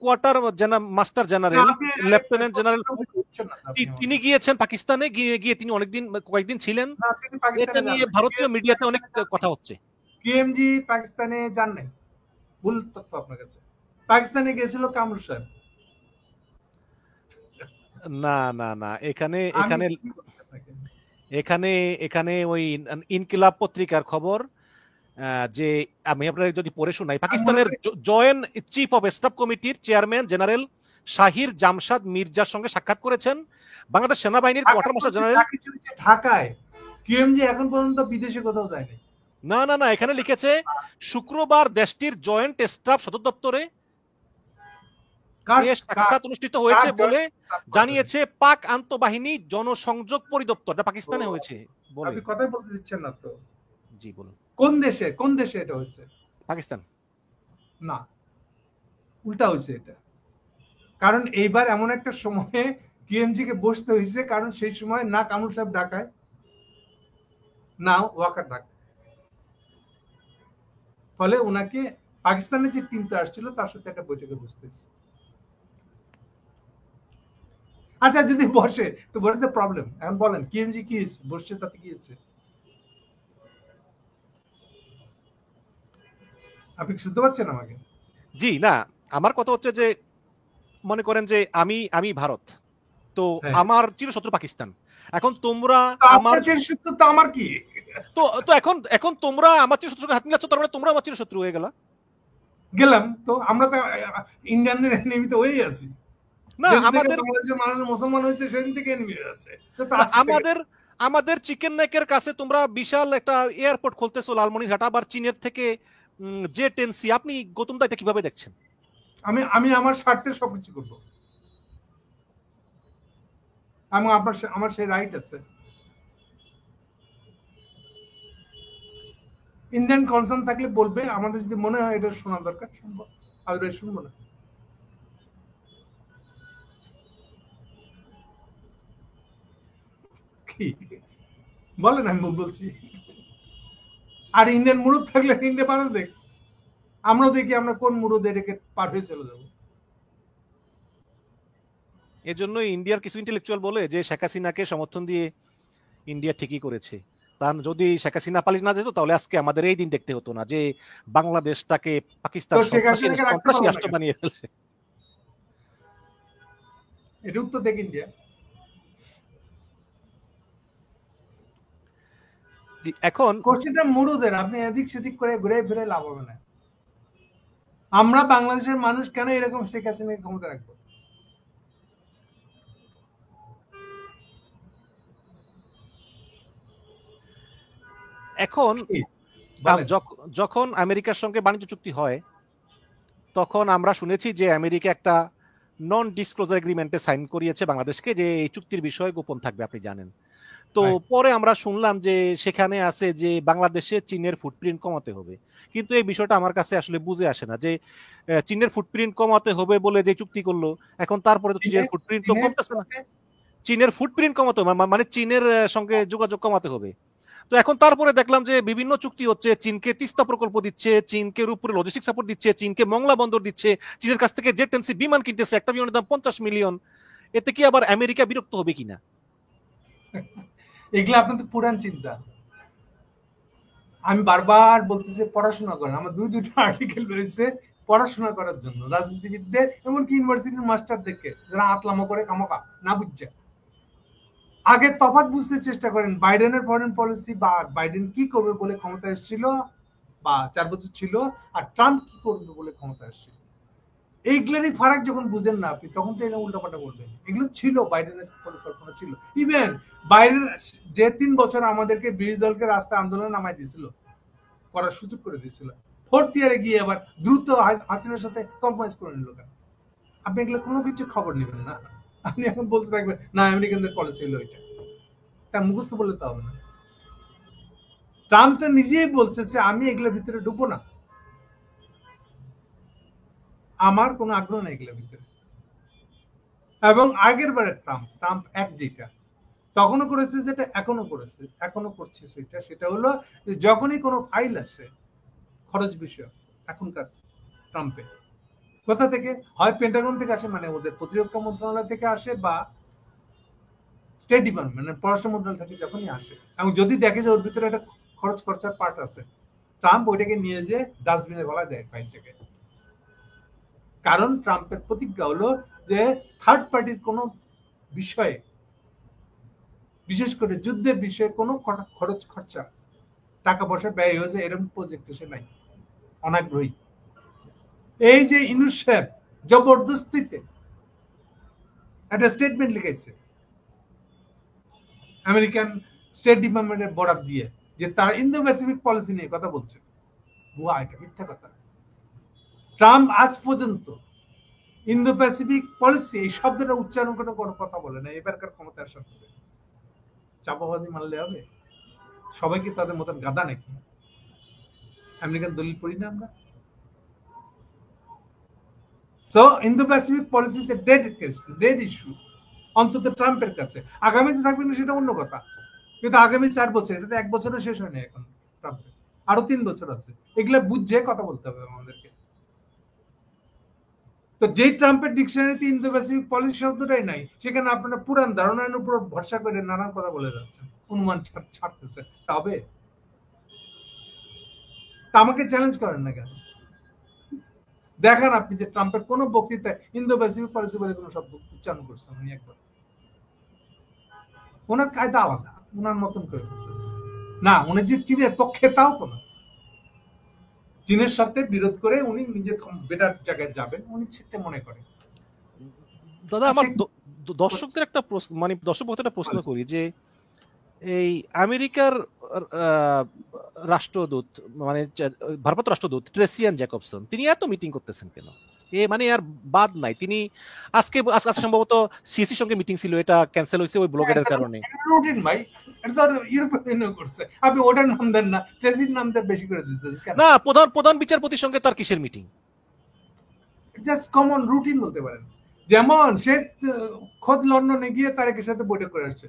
quarter master general lieutenant general তিনি গিয়েছেন পাকিস্তানে, গিয়ে তিনি কয়েকদিন ছিলেন। এটা নিয়ে ভারতীয় মিডিয়াতে অনেক কথা হচ্ছে। পিএমজি পাকিস্তানে যান নাই, ভুল তথ্য আপনার কাছে। পাকিস্তানে গিয়েছিল কামরুল সাহেব। না না না, এখানে এখানে এখানে এখানে ওই ইনকিলাব পত্রিকার খবর, যে আমি আপনার যদি পড়ে শোনাই, পাকিস্তানের জয়েন্ট চিফ অফ স্টাফ কমিটির চেয়ারম্যান জেনারেল শাহির জামশাদ মির্জার সঙ্গে সাক্ষাৎ করেছেন বাংলাদেশ সেনাবাহিনীর কোয়ার্টার মাস্টার জেনারেল ঢাকায়। কিএমজি এখন পর্যন্ত বিদেশে কোথাও যায়নি। না না না, এখানে লিখেছে শুক্রবার দেশটির জয়েন্ট স্টাফ সদর দপ্তরে সাক্ষাৎ অনুষ্ঠিত হয়েছে বলে জানিয়েছে পাক আন্তঃবাহিনী জনসংযোগ পরিদপ্তর, এটা পাকিস্তানে হয়েছে বলে। আপনি কথাই বলতে দিচ্ছেন না তো। জি বলুন। কোন দেশে এটা হয়েছে? পাকিস্তান না, উল্টা হয়েছে এটা। কারণ এইবার এমন একটা সময়ে কিএমজি কে বসতে হয়েছে, কারণ সেই সময় না কামরুল সাহেব ঢাকায় না ওয়াকার ঢাকায়, ফলে ওনাকে পাকিস্তানের যে টিমটা আসছিল তার সাথে একটা বৈঠকে বসতে হয়েছে। আচ্ছা, যদি বসে তো হোয়াট ইজ দ্য প্রবলেম? এখন বলেন কিএমজি কি বসছে, তাতে কি হচ্ছে? আপনি শুনতে পাচ্ছেন আমাকে? জি না, আমার কথা হচ্ছে যে মনে করেন যে আমি ভারত, তো আমার চিরশত্রু পাকিস্তান। এখন তোমরা আমার চিরশত্রু, তো আমার কি? তো এখন তোমরা আমার চিরশত্রুকে হাত মিলাচ্ছ, তার মানে তোমরা আমার চিরশত্রু হয়ে গেলাম। তো আমরা তো ইন্ডিয়ানদের নিয়মিত হয়েই আছি না। আমাদের মানুষ মুসলমান হয়েছে সেদিন থেকে আছে। আমাদের চিকেন নেকের কাছে তোমরা বিশাল একটা এয়ারপোর্ট খুলতেছো লালমনিরহাট, আবার চীনের থেকে জে-10C। আপনি গৌতম দা এটা কিভাবে দেখছেন? আমি আমার স্বার্থে সবকিছু করবো, আমার সেই রাইট আছে। ইন্ডিয়ান কনসার্ন থাকলে বলবে, আমাদের যদি মনে হয় এটা শোনা দরকার শুনবো, আদারওয়াইজ শুনবো না। কি বলেন, আমি বলছি। আর ইন্ডিয়ান মুরুদ থাকলে ইন্ডিয়া মানুষ দেখ, আমরা দেখি আমরা কোন মুরুদ এটাকে পার হয়ে চলে যাবো। এজন্য ইন্ডিয়ার কিছু ইন্টেলেকচুয়াল বলে যে শেখ হাসিনাকে সমর্থন দিয়ে ইন্ডিয়া ঠিকই করেছে। তার যদি শেখ হাসিনা পালিয়ে না যেত তাহলে আজকে আমাদের এই দিন দেখতে হতো না যে বাংলাদেশটাকে পাকিস্তান তো শেখ সন্ত্রাসী হাসিনাকে রাখতে সন্ত্রাসী পারলো না রাষ্ট্র কেন? বানিয়ে ফেলছে। এটা উত্তর দেখ ইন্ডিয়া। জি, এখন কোশ্চেনটা মুরুদের, আপনি এদিক সেদিক করে ঘুরে ফিরে লাভ হবে না। আমরা বাংলাদেশের মানুষ কেন এরকম শেখ হাসিনাকে ক্ষমতা রাখবো? এখন কি? বলেন। যখন আমেরিকার সঙ্গে বাণিজ্য চুক্তি হয় তখন আমরা শুনেছি যে আমেরিকা একটা নন ডিসক্লোজার এগ্রিমেন্টে সাইন করিয়েছে বাংলাদেশকে যে এই চুক্তির বিষয় গোপন থাকবে, আপনি জানেন। তো Right. পরে আমরা শুনলাম যে সেখানে আছে যে বাংলাদেশে চীনের ফুটপ্রিন্ট কমাতে হবে, কিন্তু এই বিষয়টা আমার কাছে আসলে বুঝে আসে না যে চীনের ফুটপ্রিন্ট কমাতে হবে বলে যে চুক্তি করলো, এখন তারপরে তো চীনের ফুটপ্রিন্ট তো কমতেছে না। চীনের ফুটপ্রিন্ট কমাতে হবে মানে চীনের সঙ্গে যোগাযোগ কমাতে হবে। তো এখন তারপরে দেখলাম যে বিভিন্ন চুক্তি হচ্ছে, চীনকে তিস্তা প্রকল্প দিচ্ছে, চীনকে উপরে লজিস্টিক সাপোর্ট দিচ্ছে, চীনকে মংলা বন্দর দিচ্ছে, চীনের কাছ থেকে জেট এনসি বিমান কিনতেছে, একটা বিমানের দাম 50 মিলিয়ন। এতে কি আবার আমেরিকা বিরক্ত হবে কিনা? এগুলো আপনাদের পুরান চিন্তা। আমি বারবার বলতেছি পড়াশোনা করেন। আমার দুইটা আর্টিকেল বেরিয়েছে পড়াশোনা করার জন্য, রাজনীতিবিদদের এমনকি ইউনিভার্সিটির মাস্টারদেরকে যারা আতলামো করে কামকা না বুঝছে। আগে তফাৎ বুঝতে চেষ্টা করেন। বাইডেনের ফরেন পলিসি বা বাইডেন কি করবে বলে ক্ষমতা এসেছিল বা 4 বছর ছিল, আর ট্রাম্প কি করবে বলে ক্ষমতা এসেছিল। এইগুলোরই ফারাক যখন বুঝেন না আপনি, তখন তো এটা উল্টাপাল্টা বলবেন। এগুলো ছিল, বাইডেনের পরিকল্পনা ছিল। ইভেন বাইডেন যে 3 বছর আমাদেরকে বিরোধী দলকে রাস্তা আন্দোলনে নামাই দিয়েছিল, করার সুযোগ করে দিয়েছিল, 4th ইয়ারে গিয়ে আবার দ্রুত হাসিনার সাথে কম্প্রোমাইজ করে নিল কেন? আপনি এগুলো কোনো কিছু খবর নেবেন না। আপনি এখন বলতে থাকবেন না আমেরিকানদের পলিসি হলো এটা, তা মুখস্থ বললে তো হবে না। ট্রাম্প তো নিজেই বলছে যে আমি এগুলোর ভিতরে ঢুকবো না, আমার কোনো আগ্রহ নেই এগুলোর ভিতরে। এবং আগের বারে ট্রাম্প এক যেটা তখনও করেছে, যেটা এখনো করেছে, এখনো করছে, সেটা হলো যখনই কোনো ফাইল আসে খরচ বিষয়, এখনকার ট্রাম্পে কোথা থেকে হয় পেন্টাগন থেকে আসে, মানে ওদের প্রতিরক্ষা মন্ত্রণালয় থেকে আসে, বা স্টেট ডিপার্টমেন্ট মানে পররাষ্ট্র মন্ত্রণালয় থেকে যখনই আসে, এবং যদি দেখে যে ওর ভিতরে একটা খরচ খরচার পার্ট আছে, ট্রাম্প ওইটাকে নিয়ে যে ডাস্টবিনে গলায় দেয় ফাইলটাকে। কারণ ট্রাম্পের প্রতিজ্ঞা হলো যে থার্ড পার্টির কোনো বিষয়ে, বিশেষ করে যুদ্ধের বিষয়ে কোনো খরচ খরচা টাকা পয়সা ব্যয় হয়েছে এরকম প্রজেক্ট সে নাই, অনাগ্রহী। এই যে ইউনুস সাহেব জবরদস্তিতে একটা স্টেটমেন্ট লিখেছে আমেরিকান স্টেট ডিপার্টমেন্টের বরাদ দিয়ে যে তার ইন্দো প্যাসিফিক পলিসি নিয়ে কথা বলছে, ভুয়া, এটা মিথ্যা কথা। ট্রাম্প আজ পর্যন্ত ইন্দো প্যাসিফিক পলিসি এই শব্দটা উচ্চারণ করে কোনো কথা বলে না। এবারকার ক্ষমতার সাথে চাপাবাজি মানলে হবে? সবাইকে তাদের মতন গাদা নাকি? আমেরিকান দলিল পড়ি না আমরা? So Indo Pacific policy is a dead case, dead issue, অন্তত ট্রাম্পের কাছে। আগামীতে থাকবে না সেটা অন্য কথা, কিন্তু আগামী 4 বছর, এটা তো 1 বছরও শেষ হয়নি এখন ট্রাম্পের, আরো 3 বছর আছে। এগুলা বুঝে কথা বলতে হবে আমাদেরকে। তো যেই ট্রাম্পের ডিকশনারিতে ইন্দো প্যাসিফিক পলিসি শব্দটাই নাই, সেখানে আপনারা পুরান ধারণার উপর ভরসা করে নানান কথা বলে যাচ্ছেন, অনুমান ছাড়তেছে। তবে তা আমাকে চ্যালেঞ্জ করেন না কেন? দেখান আপনি যে ট্রাম্পের কোন বক্তৃতায় ইন্দো প্যাসিফিক পলিসি বলে কোন শব্দ উচ্চারণ করছেন উনি একবার। ওনার কায়দা আলাদা, ওনার মতন করে করতেছে না। উনি যে চীনের পক্ষে তাও তো না, চীনের সাথে বিরোধ করে উনি নিজে বেটার জায়গায় যাবেন, উনি সেটা মনে করেন। দাদা আমার দর্শকদের একটা প্রশ্ন, মানে দর্শকদের একটা প্রশ্ন করি যে এই আমেরিকার রাষ্ট্রদূত মানে ভারপ্রাপ্ত রাষ্ট্রদূত ট্রেসিয়ান জ্যাকবসন, তিনি এত মিটিং করতেছেন কেন? মানে আর বাদ নাই, তিনি আজকে সম্ভবত সিএসির সঙ্গে মিটিং ছিল, এটা ক্যান্সেল হয়েছে ওই ব্লগের কারণে। রুটিন ভাই, এটা তো ইউরোপিয়ান করছে, আপনি ওটার নাম দেন না, ট্রেসির নাম দেন বেশি করে দিতে কেন? না, প্রধান বিচারপতির সঙ্গে তার কিসের মিটিং? জাস্ট কমন রুটিন বলতে পারেন, যেমন সে খোদ লন্ডনে গিয়ে তারেকের সাথে বৈঠক করে আসছে,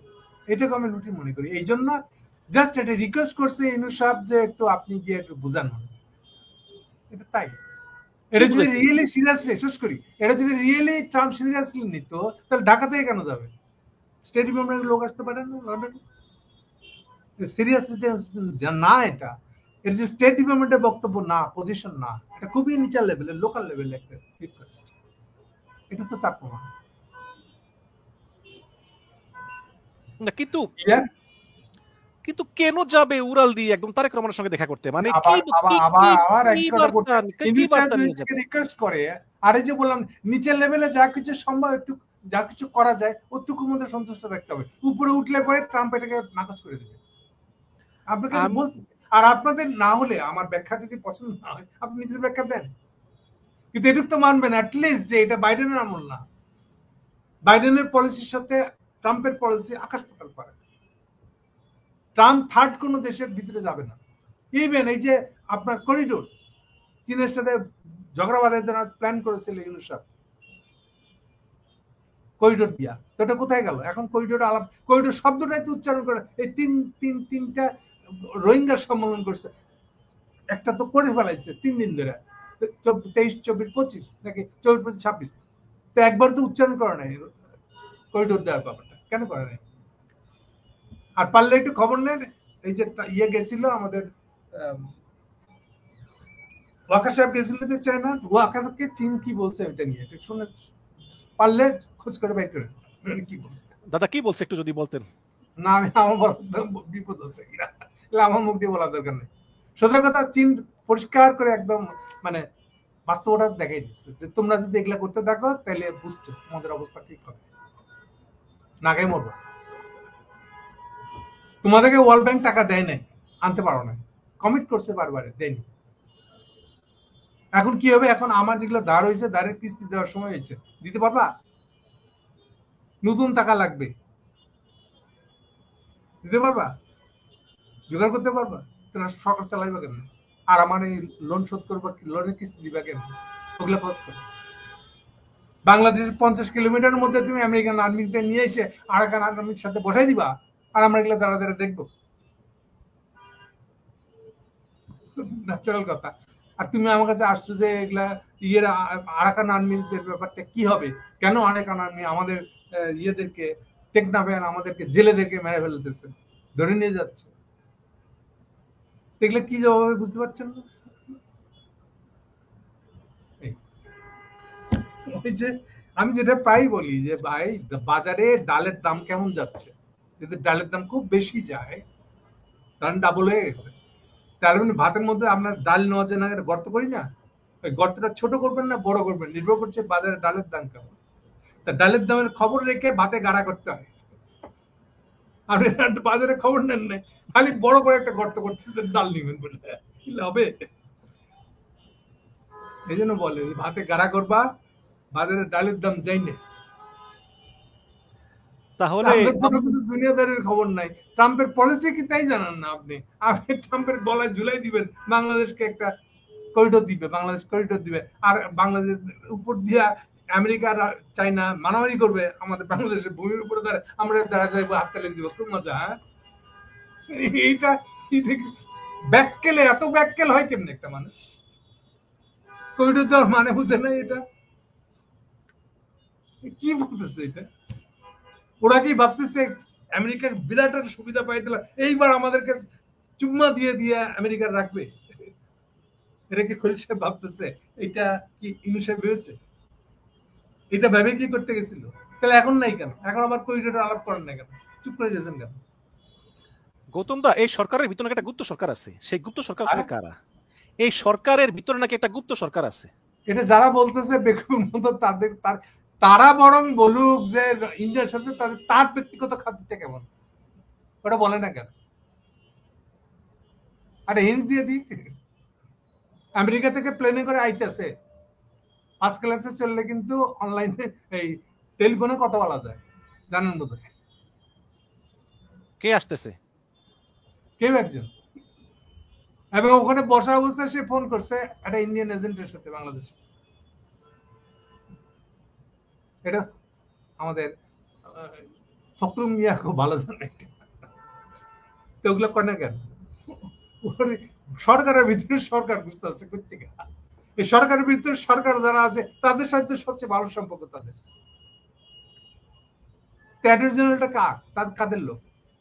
এটাকে আমি রুটিন মনে করি। এই জন্য জাস্ট এটা রিকোয়েস্ট করছে ইউনূস সাহেব যে একটু আপনি গিয়ে একটু বুঝান, এটা তাই। এটা যদি রিয়েলি সিরিয়াসলি, শেষ করি, এটা যদি রিয়েলি ট্রাম্প সিরিয়াসলি নিত তাহলে ঢাকা থেকে কেন যাবে? স্টেট ডিপার্টমেন্টের লোক আসতে পারেন না লন্ডনে? সিরিয়াসলি না, এটা এটা যে স্টেট ডিপার্টমেন্টের বক্তব্য না, পজিশন না, এটা খুবই নিচের লেভেলের, লোকাল লেভেলের একটা রিকোয়েস্ট। এটা তো তার প্রমাণ না। কিন্তু কেন যাবে উড়াল দিয়ে একদম তারেক রহমানের সঙ্গে দেখা করতে? মানে রিকোয়েস্ট করে। আর এই যে বললাম নিচের লেভেলে যা কিছু সম্ভব, একটু যা কিছু করা যায় ওটুকুর মধ্যে সন্তুষ্ট থাকতে হবে। উপরে উঠলে পরে ট্রাম্প এটাকে নাকচ করে দেবে। আপনাকে বলতে, আর আপনাদের না হলে আমার ব্যাখ্যা যদি পছন্দ না হয় আপনি নিজের ব্যাখ্যা দেন, কিন্তু এটুকু তো মানবেন অ্যাটলিস্ট যে এটা বাইডেনের আমল না। বাইডেনের পলিসির সাথে ট্রাম্পের পলিসি আকাশ পাতাল পারে। ট্রাম্প থার্ড কোন দেশের ভিতরে যাবে না। ইভেন এই যে আপনার করিডোর, চীনের সাথে ঝগড়া বাঁধার জন্য প্ল্যান করেছিল ইউনূস সাহেব, করিডোর দিয়া, তো এটা কোথায় গেল? এখন করিডোর আলাপ, করিডোর শব্দটাই তো উচ্চারণ করে এই তিনটা রোহিঙ্গা সম্মেলন করছে, একটা তো করে ফেলাইছে 3 দিন ধরে, 23, 24, 25 নাকি 24, 25, 26, তো একবার তো উচ্চারণ করে নাই করিডোর দেওয়ার ব্যাপারটা, কেন করে নাই? আর পারলে একটু খবর নেন, এই যে ইয়ে গেছিল আমাদের ওয়াকার সাহেব গেছিল যে চায়না, ওয়াকারকে চীন কি বলছে এটা নিয়ে একটু শুনে, পারলে খোঁজ করে বের করেন কি বলছে। দাদা কি বলছে একটু যদি বলতেন। না, আমি আমার বিপদ হচ্ছে কিনা, আমার মুখ দিয়ে বলার দরকার নেই। সোজা কথা, চীন পরিষ্কার করে একদম মানে বাস্তবতা দেখাই দিচ্ছে যে তোমরা যদি এগুলা করতে থাকো তাহলে বুঝছো তোমাদের অবস্থা ঠিক হবে, নাগাই মরবা। তোমাদেরকে ওয়ার্ল্ড ব্যাংক টাকা দেয় নাই, আনতে পারো না, কমিট করছে বারবার, দেয়নি। এখন কি হবে? এখন আমার যেগুলো ধার হয়েছে, ধারের কিস্তি দেওয়ার সময় হয়েছে, দিতে পারবা? নতুন টাকা লাগবে, দিতে পারবা? জোগাড় করতে পারবা? তোরা সরকার চালাইবা কেন? আর আমার এই লোন শোধ করবা, লোনের কিস্তি দিবা কেন? ওগুলো খরচ করো। বাংলাদেশের 50 কিলোমিটারের মধ্যে তুমি আমেরিকান আর্মিতে নিয়ে এসে আরাকান আর্মির সাথে বসাই দিবা, আর আমরা এগুলো দাঁড়া দাঁড়া দেখবো? ন্যাচারাল কথা। আর তুমি আমার কাছে আসছো যে এগুলা ইয়ের আরাকান আর্মিদের ব্যাপারটা কি হবে, কেন আরাকান আর্মি আমাদের ইয়েদেরকে টেকনাফে আমাদেরকে জেলেদেরকে মেরে ফেলতেছে, ধরে নিয়ে যাচ্ছে, এগুলো কি জবাব হবে বুঝতে পারছেন না? ওই যে আমি যেটা প্রায় বলি যে ভাই বাজারে ডালের দাম কেমন যাচ্ছে, যদি ডালের দাম খুব বেশি যায় কারণ ডাবল হয়ে গেছে, তার মানে ভাতের মধ্যে আপনার ডাল নেওয়ার জন্য গর্ত করি না, ওই গর্তটা ছোট করবেন না বড় করবেন নির্ভর করছে বাজারে ডালের দাম কেমন। তা ডালের দামের খবর রেখে ভাতে গাড়া করতে হয়। আপনি বাজারে খবর নেন না, খালি বড় করে একটা গর্ত করতেছেন ডাল নিবেন বলে, হবে? এই জন্য বলে ভাতে গাড়া করবা, বাজারে ডালের দাম যাই না। তাহলে দুনিয়াদারের খবর নাই, ট্রাম্পের পলিসি কি তাই জানান না আপনি? আপনি ট্রাম্পের গলায় ঝুলাই দিবেন বাংলাদেশকে একটা করিডোর দিবে, বাংলাদেশ করিডোর দিবে, আর বাংলাদেশ উপর দিয়া আমেরিকা আর চাইনা মারামারি করবে আমাদের বাংলাদেশের ভূমির উপরে দাঁড়ায়, আমরা দাঁড়াতে হাত তালে দিব, খুব মজা। হ্যাঁ, এইটা ব্যাককেলে, এত ব্যাককেল হয় কেমন একটা মানুষ? করিডোর দেওয়ার মানে বুঝে না, এটা কি বলতেছে? এটা ওরা কি ভাবতেছে আমেরিকার বিরাট সুবিধা পাইতে এইবার আমাদেরকে চুম্মা দিয়ে দিয়ে আমেরিকার রাখবে? এটা কি খলিল সাহেব ভাবতেছে? এটা কি ইউনূস সাহেব ভেবেছে? এটা ভেবে কি করতে গেছিল? তাহলে এখন নাই কেন? এখন আবার করিডোর আলাপ করেন না কেন? চুপ করে গেছেন কেন? গৌতম দা, এই সরকারের ভিতরে একটা গুপ্ত সরকার আছে, সেই গুপ্ত সরকার আসলে কারা? এই সরকারের ভিতরে নাকি একটা গুপ্ত সরকার আছে। এটা যারা বলতেছে বেকুর মতো তারা বরং বলুক যে ইন্ডিয়ার সাথে তার ব্যক্তিগত খাতিরটা কেমন, ওটা বলে না কেন? আরে হিন্টস দিয়ে দিই, আমেরিকা থেকে প্লেনে করে আইতেছে, ফার্স্ট ক্লাসে চললে কিন্তু অনলাইনে এই টেলিফোনে কথা বলা যায়, জানেন বোধ হয়। কে আসতেছে? কেউ একজন, এবং ওখানে বসা অবস্থায় সে ফোন করছে একটা ইন্ডিয়ান এজেন্টের সাথে বাংলাদেশে। এটা আমাদের ফখরুল মিয়া খুব ভালো জানে এটা। তো ওগুলো করে না কেন? সরকারের ভিতরে সরকার বুঝতেছে কোথেকে? এই সরকারের ভিতরে সরকার যারা আছে তাদের সাথে সবচেয়ে ভালো সম্পর্ক তাদের। অ্যাটর্নি জেনারেলটা কাদের লোক?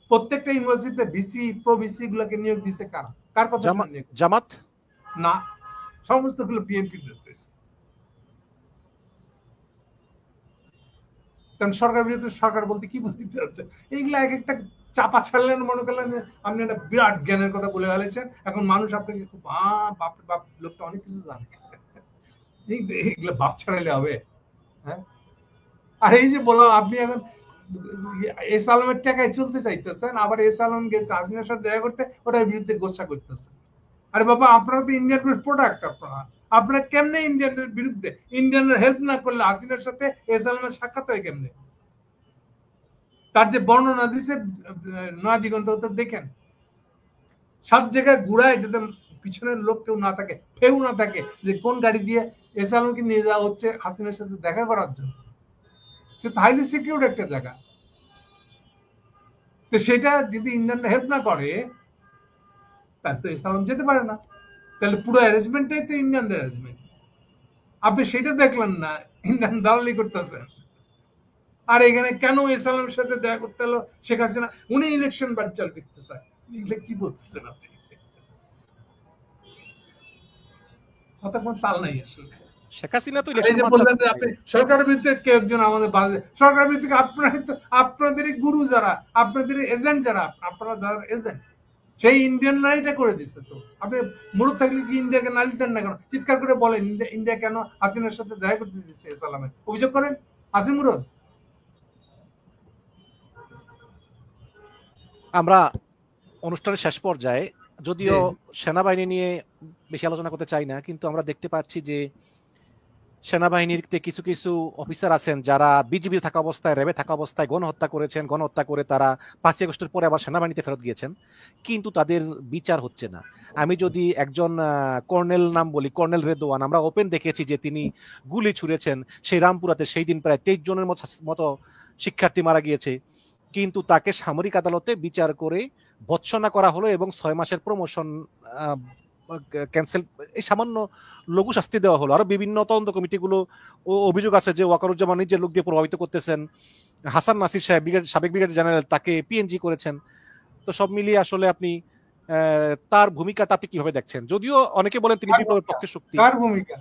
প্রত্যেকটা ইউনিভার্সিটিতে ভিসি প্রো ভিসি গুলোকে নিয়োগ দিছে কারা? কার কথা শুনে নিয়োগ? জামাত না, সমস্ত গুলো বিএনপি হয়েছে। কারণ সরকার বিরুদ্ধে সরকার বলতে কি বুঝতে চাচ্ছে? এইগুলা এক একটা চাপা ছাড়লেন, মনে করলেন আপনি একটা বিরাট জ্ঞানের কথা বলে ফেলেছেন, এখন মানুষ আপনাকে খুব বাপ বাপ, লোকটা অনেক কিছু জানে। এইগুলো বাপ ছাড়াইলে হবে? হ্যাঁ, আর এই যে বললাম আপনি এখন এস আলমের টাকায় চলতে চাইতেছেন, আবার এস আলম গেছে হাসিনার সাথে দেখা করতে, ওটার বিরুদ্ধে গোসা করতেছেন। আরে বাবা, আপনারা তো ইন্ডিয়ানের প্রোডাক্ট, আপনারা কেমনে ইন্ডিয়ানের বিরুদ্ধে? ইন্ডিয়ানের হেল্প না করলে হাসিনার সাথে এস আলমের সাক্ষাৎ হয় কেমনে? তার যে বর্ণনা দিছে নয়া দিগন্ত, দেখেন 7 জায়গায় ঘুরায় যাতে পিছনের লোক কেউ না থাকে, কেউ না থাকে, যে কোন গাড়ি দিয়ে এস আলমকে নিয়ে যাওয়া হচ্ছে হাসিনার সাথে দেখা করার জন্য। সে হাইলি সিকিউরড একটা জায়গা। তো সেটা যদি ইন্ডিয়ান হেল্প না করে তাহলে তো এস আলম যেতে পারে না। তাহলে পুরো অ্যারেঞ্জমেন্টটাই তো ইন্ডিয়ানদের অ্যারেঞ্জমেন্ট। আপনি সেটা দেখলেন না, ইন্ডিয়ান দালালি করতেছেন। আর এখানে কেন এস আলমের সাথে দেখা করতে হলো শেখ হাসিনা? উনি ইলেকশন বাচ্চাল করতে চায়। এগুলো কি বলতেছেন আপনি? কথা কোন তাল নাই আসলে। শেখ হাসিনা তো এই ইলেকশন যে বললেন যে আপনি সরকারের বিরুদ্ধে কেউ একজন আমাদের বাজে, সরকারের বিরুদ্ধে আপনাদেরই গুরু যারা, আপনাদেরই এজেন্ট যারা, আপনারা যারা এজেন্ট, সেই ইন্ডিয়ান নারীটা করে দিচ্ছে। তো আপনি মুরুদ থাকলে কি ইন্ডিয়াকে নালিশ দেন না কেন? চিৎকার করে বলেন ইন্ডিয়া কেন হাসিনার সাথে দেখা করতে দিচ্ছে সালামে, অভিযোগ করেন। আসি মুরুদ। আমরা অনুষ্ঠানের শেষ পর্যায়ে, যদিও সেনাবাহিনী নিয়ে বেশি আলোচনা করতে চাই না, কিন্তু আমরা দেখতে পাচ্ছি যে সেনাবাহিনীতে কিছু কিছু অফিসার আছেন যারা বিজিবি থাকা অবস্থায়, র্যাবে থাকা অবস্থায় গণহত্যা করেছেন, গণহত্যা করে তারা 5ই আগস্টের পরে আবার সেনাবাহিনীতে ফেরত গিয়েছেন, কিন্তু তাদের বিচার হচ্ছে না। আমি যদি একজন কর্নেল নাম বলি, কর্নেল রেদওয়ান, আমরা ওপেন দেখেছি যে তিনি গুলি ছুঁড়েছেন সেই রামপুরাতে, সেই দিন প্রায় 23 জনের মতো শিক্ষার্থী মারা গিয়েছে, কিন্তু তাকে সামরিক আদালতে বিচার করে ভৎসনা করা হলো এবং 6 মাসের প্রমোশন ক্যান্সেল, এই সামান্য লঘু শাস্তি দেওয়া হলো। আরো বিভিন্ন তদন্ত কমিটিগুলো অভিযোগ আছে যে ওয়াকারুজ্জামান নিজের লোক দিয়ে প্রভাবিত করতেছেন, হাসান নাসির সাহেব সাবেক ব্রিগেডিয়ার জেনারেল তাকে পিএনজি করেছেন। তো সব মিলিয়ে আসলে আপনি তার ভূমিকাটা আপনি কিভাবে দেখছেন? যদিও অনেকে বলেন তিনি বিপ্লবের পক্ষে শক্তি, কার ভূমিকা?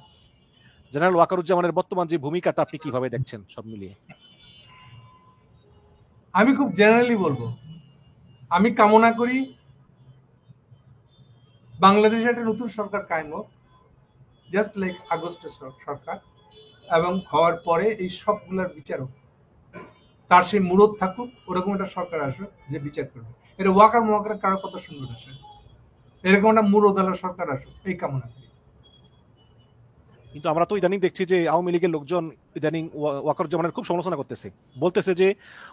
জেনারেল ওয়াকারুজ্জামানের বর্তমান যে ভূমিকাটা আপনি কিভাবে দেখছেন সব মিলিয়ে? আমি খুব জেনারেলি বলবো, আমি কামনা করি বাংলাদেশে একটা নতুন সরকার কায়েম হোক, জাস্ট লাইক আগস্টের সরকার, এবং হওয়ার পরে এই সবগুলোর বিচার হোক। তার সেই মুরদ থাকুক, ওরকম একটা সরকার আসুক যে বিচার করবে। এটা ওয়াকার মোয়াকার কারো কথা শুনবে না সে, এরকম একটা মুরদালা সরকার আসুক, এই কামনা করি। কিন্তু আমরা তো ইদানিং দেখছি যে আওয়ামী লীগের লোকজন ইদানিং ওয়াকারুজ্জামানের খুব সমালোচনা করতেছে, বলতেছে যে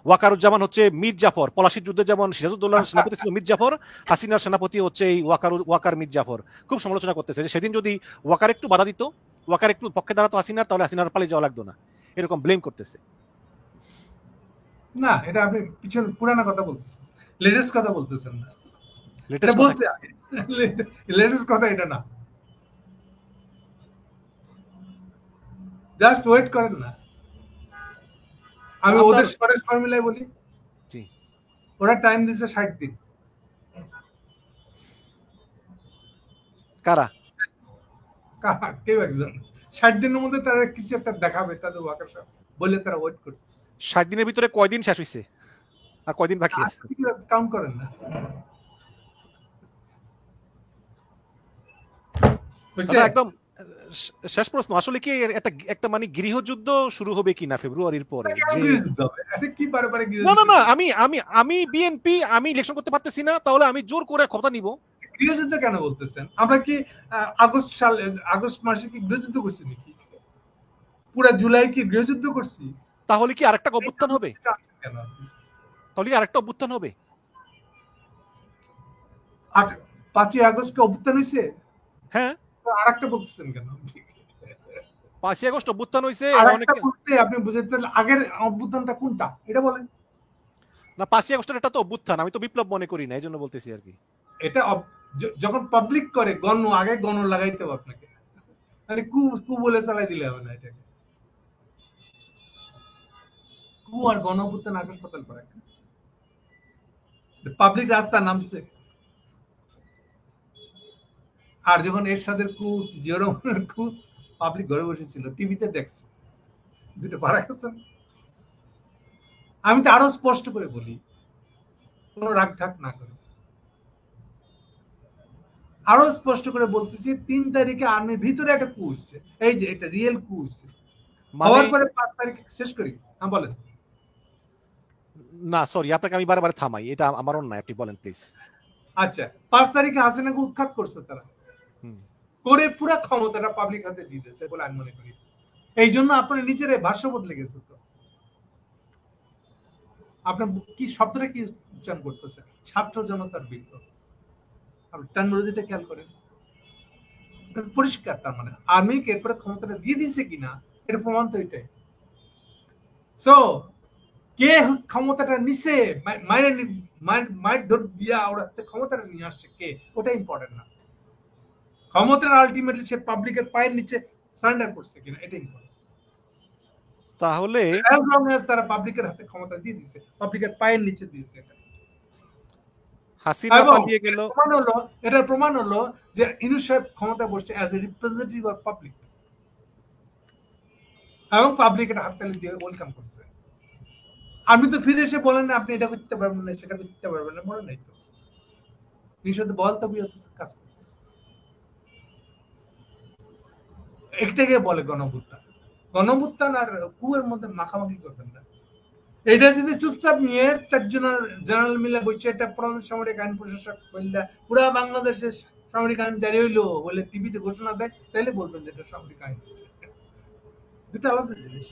ওয়াকারুজ্জামান হচ্ছে মীর জাফর, পলাশির যুদ্ধে যেমন সিরাজউদ্দৌলার সেনাপতি ছিল মীর জাফর, হাসিনার সেনাপতি হচ্ছে এই ওয়াকার মীর জাফর। খুব সমালোচনা করতেছে যে সেদিন যদি ওয়াকার একটু বাধা দিত, ওয়াকার একটু পক্ষে দাঁড়াতো হাসিনার, তাহলে হাসিনার পালিয়ে যাওয়া লাগতো না, এরকম ব্লেম করতেছে। না, এটা আপনি পিছন পুরানা কথা বলতেছেন, লেটেস্ট কথা বলতেছেন না। লেটেস্ট বলছে লেটেস্ট কথা এটা না, জাস্ট ওয়েট করেন না। আমি ওদের সরেশ ফর্মুলায় বলি, জি, ওরা টাইম দিছে 60 দিন। কারা? কেউ একজন 60 দিনের মধ্যে তারা কিছু একটা দেখাবে, তাদের ওয়াকার সাহেব বলে তারা ওয়েট করছে। 60 দিনের ভিতরে কয়দিন শেষ হয়েছে আর কয়দিন বাকি আছে? কাউন্ট করেন না। একদম শেষ প্রশ্ন, আসলে কি একটা মানে গৃহযুদ্ধ শুরু হবে কিনা ফেব্রুয়ারির পরে? না, আমি আমি আমি বিএনপি, আমি ইলেকশন করতে পারতেছি না, তাহলে আমি জোর করে ক্ষমতা নিব। গৃহযুদ্ধ কেন বলতেছেন? আমরা কি আগস্ট মাসে কি গৃহযুদ্ধ করছি নাকি? পুরো জুলাই কি গৃহযুদ্ধ করছি? তাহলে কি আরেকটা অভ্যুত্থান হবে? তাহলে কি আরেকটা অভ্যুত্থান হবে? 5ই আগস্ট কি অভ্যুত্থান হয়েছে? হ্যাঁ, আরেকটা বলতেছেন কেন? 5ই আগস্ট অভ্যুত্থান হয়েছে আর একটা অনেকে, বলতে আপনি বুঝাইতে আগের অভ্যুত্থানটা কোনটা এটা বলেন। না 5ই আগস্টের এটা তো অভ্যুত্থান, আমি তো বিপ্লব মনে করি না, এই জন্য বলতেছি আর কি। এটা যখন পাবলিক করে গণ, আগে গণ লাগাইতে হবে আপনাকে, মানে কু কু বলে চালাই দিলে হবে না এটাকে। কু আর গণ অভ্যুত্থান আকাশ পাতাল করে, পাবলিক রাস্তা নামছে। আর যখন এরশাদের কু, জিয়া রহমানের কু, পাবলিক ঘরে বসেছিল, টিভিতে দেখছে, দুটো ফারাক আছে। আমি তো আরো স্পষ্ট করে বলি, কোনো রাগ ঢাক না করে আরো স্পষ্ট করে বলতেছি, 3 তারিখে আর্মির ভিতরে একটা কু হচ্ছে, এই যে এটা রিয়েল কু হচ্ছে। মানে হওয়ার পরে 5 তারিখে শেষ করি, হ্যাঁ বলেন। না সরি, আপনাকে আমি বারে বারে থামাই, এটা আমার অন্যায়, আপনি বলেন প্লিজ। আচ্ছা, 5 তারিখে হাসিনাকে উৎখাত করছে তারা, করে পুরো ক্ষমতাটা পাবলিক হাতে দিয়ে দিয়েছে বলে আমি মনে করি। এই জন্য আপনার নিজের ভাষ্য বদলে গেছে। তো আপনার কি শব্দটা কি উচ্চারণ করতেছে, ছাত্র জনতার বিপ্লব, আপনি টার্মিনোলজিটা খেয়াল করেন, পরিষ্কার। তার মানে আর্মিকে এরপরে ক্ষমতাটা দিয়ে দিচ্ছে কিনা এটা প্রমাণ তো এটাই। সো কে ক্ষমতাটা নিছে, মায়ের ধর দিয়া ওরা ক্ষমতাটা নিয়ে আসছে কে, ওটা ইম্পর্টেন্ট না। ক্ষমতাটা আলটিমেটলি সে পাবলিকের পায়ের নিচে সারেন্ডার করছে কিনা এটা ইম্পর্টেন্ট। তাহলে as long as তারা পাবলিকের হাতে ক্ষমতা দিয়ে দিছে, পাবলিকের পায়ের নিচে দিয়েছে এটা। হাসিনা পালিয়ে গেল, এটার প্রমাণ হলো যে ইউনূস সাহেব ক্ষমতা বসছে as a representative of public, এবং পাবলিক এটা হাততালি দিয়ে ওয়েলকাম করছে। আমি তো ফিরে এসে বলেন না আপনি এটা করতে পারবেন না, সেটা করতে পারবেন না, মনে নাই তো নিঃসন্দেহে বল তো কাজ করতেছে। একটাকে বলে গণভুত্থান। গণভুত্থান আর কুয়ের মধ্যে মাখামাখি করবেন না। এটা যদি চুপচাপ নিয়ে 4 জনের জেনারেল মিলে বসে একটা প্রধান সামরিক আইন প্রশাসক বললে পুরা বাংলাদেশের সামরিক আইন জারি হইলো বলে টিভিতে ঘোষণা দেয়, তাহলে বলবেন যে এটা সামরিক আইন হচ্ছে। দুটো আলাদা জিনিস।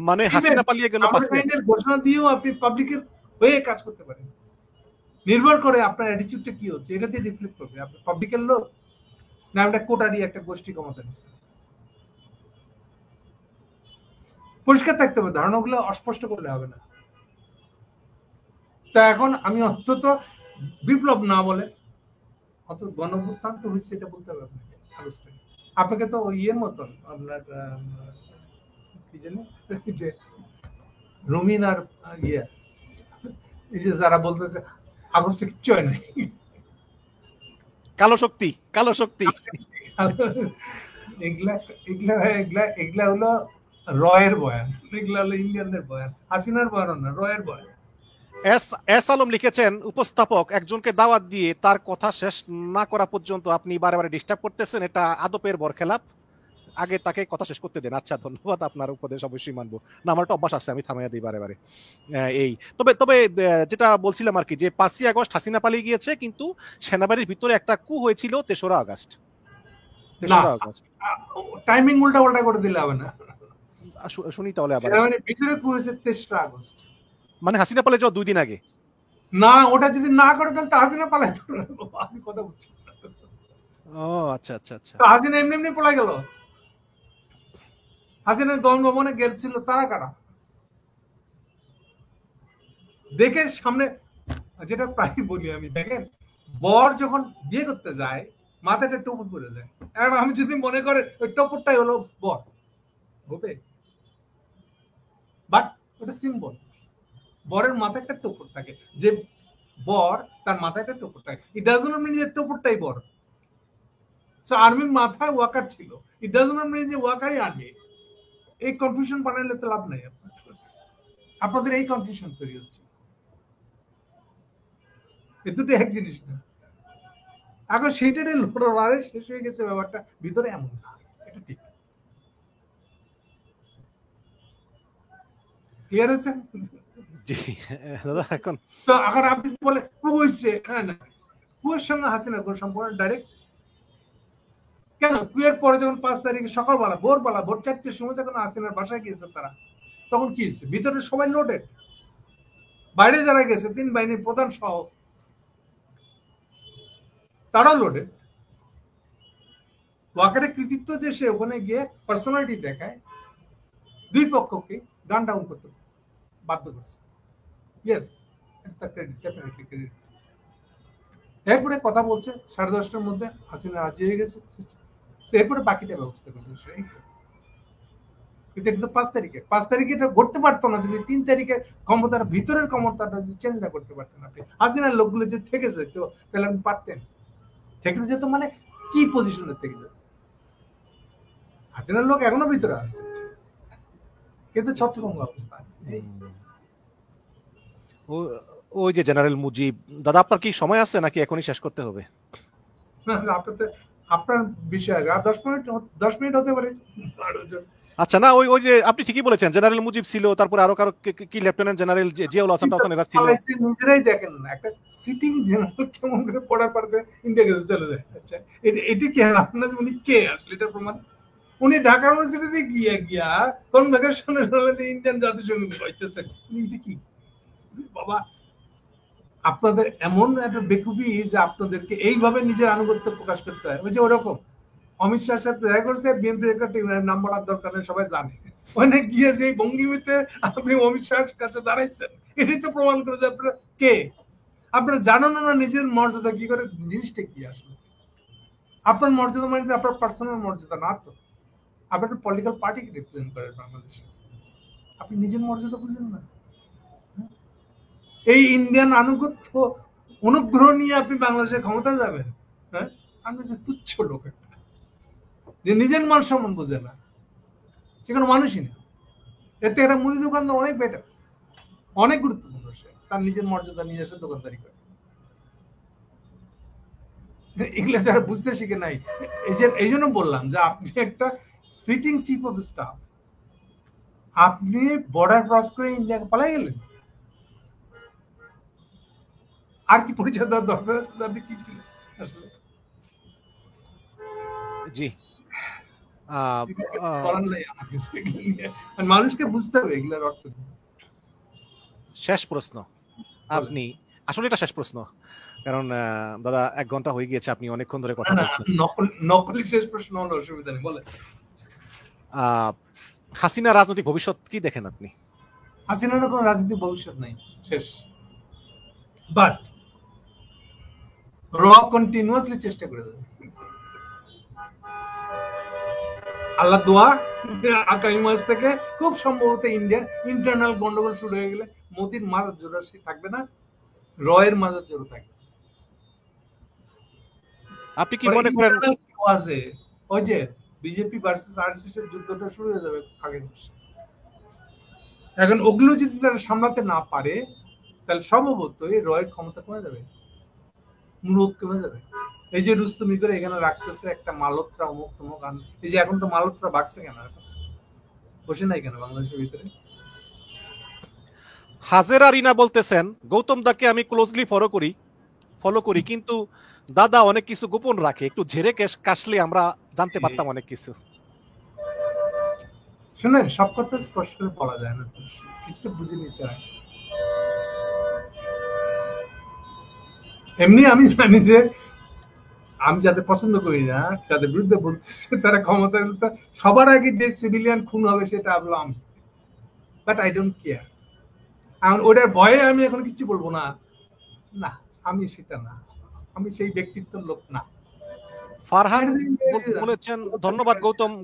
মানে হাসিনা পালিয়ে গেল, সামরিক আইনের ঘোষণা দিয়েও আপনি পাবলিকের হয়ে কাজ করতে পারেন। নির্ভর করে আপনার অ্যাটিটিউডটা কি হচ্ছে, এটা দিয়ে রিফ্লেক্ট করবে আপনি পাবলিকের লোক না একটা কোটারি একটা গোষ্ঠী ক্ষমতা নিচ্ছে। পরিষ্কার থাকতে হবে, ধারণাগুলো অস্পষ্ট করলে হবে না। তা এখন আমি অন্তত বিপ্লব না বলে অন্তত গণভুত্থান তো হচ্ছে এটা বলতে হবে আপনাকে আগস্টে। আপনাকে তো ইয়ের মতন আপনার কি জানি যে রুমিন আর ইয়ে, এই যে যারা বলতেছে আগস্টে কিচ্ছু হয় নাই, কালো শক্তি, কালো শক্তি, এগুলা এগুলা এগুলা এগুলা হলো রয়ের বয়ান, এগুলা হলো ইন্ডিয়ানদের বয়ান, হাসিনার বয়ান না, রয়ের বয়ান। এস আলম লিখেছেন, উপস্থাপক একজনকে দাওয়াত দিয়ে তার কথা শেষ না করা পর্যন্ত আপনি বারে বারে ডিস্টার্ব করতেছেন, এটা আদপের বরখেলাপ, আগে তাকে কথা শেষ করতে দেন। আচ্ছা ধন্যবাদ, আপনার উপদেশ অবশ্যই মানবো। না আমার একটা অভ্যাস আছে, আমি থামাইয়া দিই বারে বারে। এই তবে তবে যেটা বলছিলাম আর কি, যে 5ই আগস্ট হাসিনা পালিয়ে গিয়েছে, কিন্তু সেনাবাহিনীর ভিতরে একটা কু হয়েছিল 3রা আগস্ট। 3রা আগস্ট টাইমিং উল্টা উল্টা করে দিলে হবে না। শুনি তাহলে আবার, সেনাবাহিনীর ভিতরে কু হয়েছে 23 আগস্ট, মানে হাসিনা পালিয়ে যাওয়া 2 দিন আগে। না ওটা যদি না করে তাহলে তো হাসিনা পালাইতো না। আমি কথা বলছি। ও আচ্ছা আচ্ছা আচ্ছা, হাসিনা এমনি এমনি পলাই গেল। হাসিনা গণভবনে গেছিল তারা কারা দেখে সামনে, যেটা প্রায় বলি আমি, দেখেন বর যখন বিয়ে করতে যায় মাথাটা টুপুর পরে যায়, এখন আমি যদি মনে করে ওই টপুরটাই হলো বর হবে, বাট ওটা সিম্বল। বরের মাথায় একটা টুপুর থাকে, যে বর তার মাথায় একটা টুপুর থাকে, ইট ডাজন্ট মিন যে টুপুরটাই বর। সো আর্মির মাথায় ওয়াকার ছিল, ইট ডাজন্ট মিন যে ওয়াকারই আর্মি। এই কনফিউশন বানাইলে তো লাভ নাই, আপনাদের এই কনফিউশন তৈরি হচ্ছে। এ দুটো এক জিনিস না। এখন সেইটারে লড়াই শেষ হয়ে গেছে, ব্যাপারটা ভিতরে এমন না, এটা ঠিক। ক্লিয়ার হয়েছে? জি দাদা। এখন তো এখন আপনি বলে কু হয়েছে, হ্যাঁ না, কুয়ের সঙ্গে হাসিনা কোন সম্পর্ক ডাইরেক্ট কেন? কুয়ের পরে যখন 5 তারিখে সকালবেলা ভোরবেলা ভোর 4টের সময় যখন হাসিনার বাসায় গিয়েছে তারা, তখন কি হয়েছে? ভিতরে সবাই লোডেড, বাইরে যারা গেছে 3 বাহিনীর প্রধান সহ তারা লোডেড। ওয়াকারের কৃতিত্ব যে সে ওখানে গিয়ে পার্সোনালিটি দেখায়, দুই পক্ষকে গান ডাউন করতে বাধ্য করছে। Yes, credit. এরপরে কথা বলছে 10:30টার মধ্যে হাসিনা রাজি হয়ে গেছে, এরপরে বাকিটা ব্যবস্থা করছে সেই। কিন্তু এটা তো 5 তারিখে এটা ঘটতে পারতো না যদি 3 তারিখে ক্ষমতার ভিতরের ক্ষমতাটা যদি চেঞ্জ না করতে পারতেন আপনি। হাসিনার লোকগুলো যে থেকে যেত তাহলে আপনি পারতেন। থেকে যেত মানে কি পজিশনে থেকে যেত? হাসিনার লোক এখনো ভিতরে আছে, কিন্তু ছত্রভঙ্গ অবস্থা। ওই যে জেনারেল মুজিব, দাদা আপনার কি সময় আছে নাকি এখনই শেষ করতে হবে? আপনার বিষয় 10 মিনিট হতে পারে। আচ্ছা, না ওই যে আপনি ঠিকই বলেছেন, জেনারেল মুজিব ছিল, তারপরে আরো কারো কি লেফটেন্যান্ট জেনারেল জিয়াউল হাসান টাসান এরা ছিল। নিজেরাই দেখেন না, একটা সিটিং জেনারেল কেমন করে পড়ার পারবে ইন্ডিয়া গেছে চলে যায়। আচ্ছা, এটি কি আপনার উনি কে আসলে এটা প্রমাণ? উনি ঢাকা ইউনিভার্সিটিতে গিয়া কনভোকেশনের ইন্ডিয়ান জাতিসংঘ হইতেছে, এটা কি বাবা? আপনাদের এমন একটা বেকুবি যে আপনাদেরকে এইভাবে নিজের আনুগত্য প্রকাশ করতে হয়। ওই যে ওরকম অমিত শাহের সাথে দেখা করছে, বিএনপির একটা টিমের নাম বলার দরকার নেই, সবাই জানে। ওখানে গিয়ে যে ভঙ্গিমিতে আপনি অমিত শাহের কাছে দাঁড়াইছেন, এটাই তো প্রমাণ করে যে আপনারা কে। আপনারা জানেন না নিজের মর্যাদা কি করে, জিনিসটা কি আসলে। আপনার মর্যাদা মানে আপনার পার্সোনাল মর্যাদা না তো, আপনার একটা পলিটিক্যাল পার্টিকে রিপ্রেজেন্ট করেন বাংলাদেশে। আপনি নিজের মর্যাদা বুঝেন না। এই ইন্ডিয়ান আনুগত্য অনুগ্রহ নিয়ে আপনি বাংলাদেশের ক্ষমতা যাবেন? হ্যাঁ, আপনি যে তুচ্ছ লোক একটা, যে নিজের মান সম্মান বুঝে না, সে কোনো মানুষই না। এর থেকে একটা মুদি দোকানদার অনেক বেটার, অনেক গুরুত্বপূর্ণ। সে তার নিজের মর্যাদা নিয়ে এসে দোকানদারি করে। এগুলো যারা বুঝতে শিখে নাই, এই জন্য বললাম যে আপনি একটা সিটিং চিফ অফ স্টাফ, আপনি বর্ডার ক্রস করে ইন্ডিয়াকে পালাই গেলেন। আর কি পরিচয় দেওয়ার দরকার আছে? আপনি কি ছিলেন আসলে? জি, মানুষকে বুঝতে হবে এগুলোর অর্থ। শেষ প্রশ্ন, আপনি আসলে এটা শেষ প্রশ্ন, কারণ দাদা 1 ঘন্টা হয়ে গিয়েছে, আপনি অনেকক্ষণ ধরে কথা বলছেন। নকলি শেষ প্রশ্ন হলো, অসুবিধা নেই, বলেন। হাসিনা রাজনৈতিক ভবিষ্যৎ কি দেখেন আপনি? হাসিনার কোনো রাজনৈতিক ভবিষ্যৎ নাই, শেষ। বাট র কন্টিনিউয়াসলি চেষ্টা করে যাবে। আল্লাহ দোয়া, আগামী মাস থেকে খুব সম্ভবত ইন্ডিয়ার ইন্টারনাল গন্ডগোল শুরু হয়ে গেলে মোদির মাজার জোড়া থাকবে না, রয়ের মাজার জোড়া থাকবে। আপনি কি মনে করেন ওই যে বিজেপি ভার্সেস আরএসএস এর যুদ্ধটা শুরু হয়ে যাবে আগের মাসে? এখন ওগুলো যদি তারা সামলাতে না পারে, তাহলে সম্ভবত এই রয়ের ক্ষমতা কমে যাবে, মূলত কমে যাবে। এই যে রুস্তমি করে এখানে রাখতেছে একটা মালত্রা, অমুক তমুক, এই যে এখন তো মালত্রা বাড়ছে কেন, এখন বসে নাই কেন বাংলাদেশের ভিতরে? হাজেরা রিনা বলতেছেন, গৌতম দাকে আমি ক্লোজলি ফলো করি, কিন্তু দাদা অনেক কিছু গোপন রাখে, একটু ঝেড়ে কাশলে আমরা জানতে পারতাম অনেক কিছু। শুনেন, সব কথা স্পষ্ট করে বলা যায় না, কিছুটা বুঝে নিতে হয়। এমনি আমি জানি যে আমি যাদের পছন্দ করি না, যাদের বিরুদ্ধে বলতেছে, তারা ক্ষমতার সবার আগে যে সিভিলিয়ান খুন হবে সেটা হলো আমি। But I don't care. এখন ওটার ভয়ে আমি এখন কিছু বলবো না, না আমি সেটা না, আমি সেই ব্যক্তিত্বের লোক না। ফারহান বলেছেন, ধন্যবাদ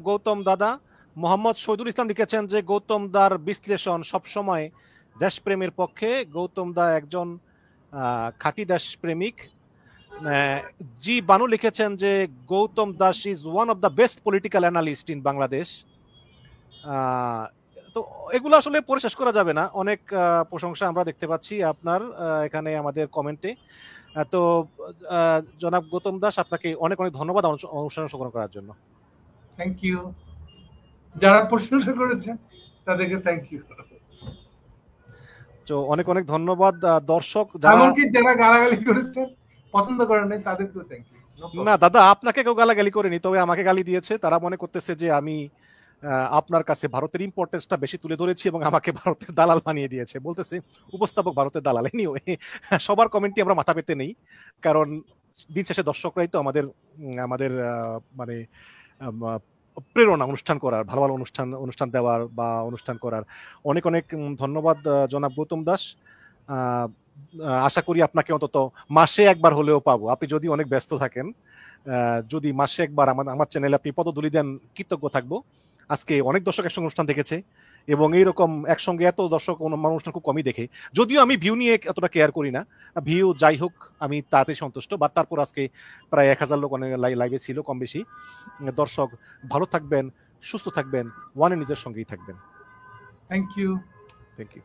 গৌতম দাদা। মোহাম্মদ শহীদুল ইসলাম লিখেছেন যে গৌতম দার বিশ্লেষণ সবসময় দেশপ্রেমের পক্ষে, গৌতম দা একজন খাঁটি দেশপ্রেমিক। জি বানু লিখেছেন যে Gautam Das is one of the best political analyst in Bangladesh. তো এগুলো আসলে পরে শেষ করা যাবে না, অনেক প্রশংসা আমরা দেখতে পাচ্ছি আপনার এখানে আমাদের কমেন্টে। তো জনাব গৌতম দাস, আপনাকে অনেক অনেক ধন্যবাদ অনুষ্ঠানে অংশগ্রহণ করার জন্য। Thank you. যারা প্রশংসা করেছেন তাদেরকে থ্যাংক ইউ। তো অনেক অনেক ধন্যবাদ দর্শক, যারা গালাগালি করেছেন, পছন্দ করেন নাই, তাদেরকেও থ্যাংক ইউ। না দাদা, আপনাকে কেউ গালাগালি করেনি, তবে আমাকে গালি দিয়েছে। তারা মনে করতেছে যে আমি আপনার কাছে ভারতের ইম্পর্টেন্সটা বেশি তুলে ধরেছি এবং আমাকে ভারতের দালাল বানিয়ে দিয়েছে, বলতেছে উপস্থাপক ভারতের দালাল। এনিওয়ে, সবার কমেন্টই আমরা মাথা পেতে নেই, কারণ দিন শেষে দর্শকরাই তো আমাদের মানে প্রেরণা অনুষ্ঠান করার, ভালো ভালো অনুষ্ঠান দেওয়ার বা অনুষ্ঠান করার। অনেক অনেক ধন্যবাদ জনাব গৌতম দাস। আহ, আশা করি আপনাকে অন্তত মাসে একবার হলেও পাবো। আপনি যদি অনেক ব্যস্ত থাকেন, যদি মাসে একবার আমার চ্যানেলে আপনি পদধূলি দেন, কৃতজ্ঞ থাকবো। আজকে অনেক দর্শক একসঙ্গে অনুষ্ঠান দেখেছে এবং এইরকম একসঙ্গে এত দর্শক অনুষ্ঠান খুব কমই দেখে। যদিও আমি ভিউ নিয়ে এতটা কেয়ার করি না, ভিউ যাই হোক আমি তাতে সন্তুষ্ট, বাট তারপর আজকে প্রায় 1000 লোক অনেক লাইভে ছিল কম বেশি। দর্শক ভালো থাকবেন, সুস্থ থাকবেন, ওয়ানে নিজের সঙ্গেই থাকবেন। Thank you. Thank you.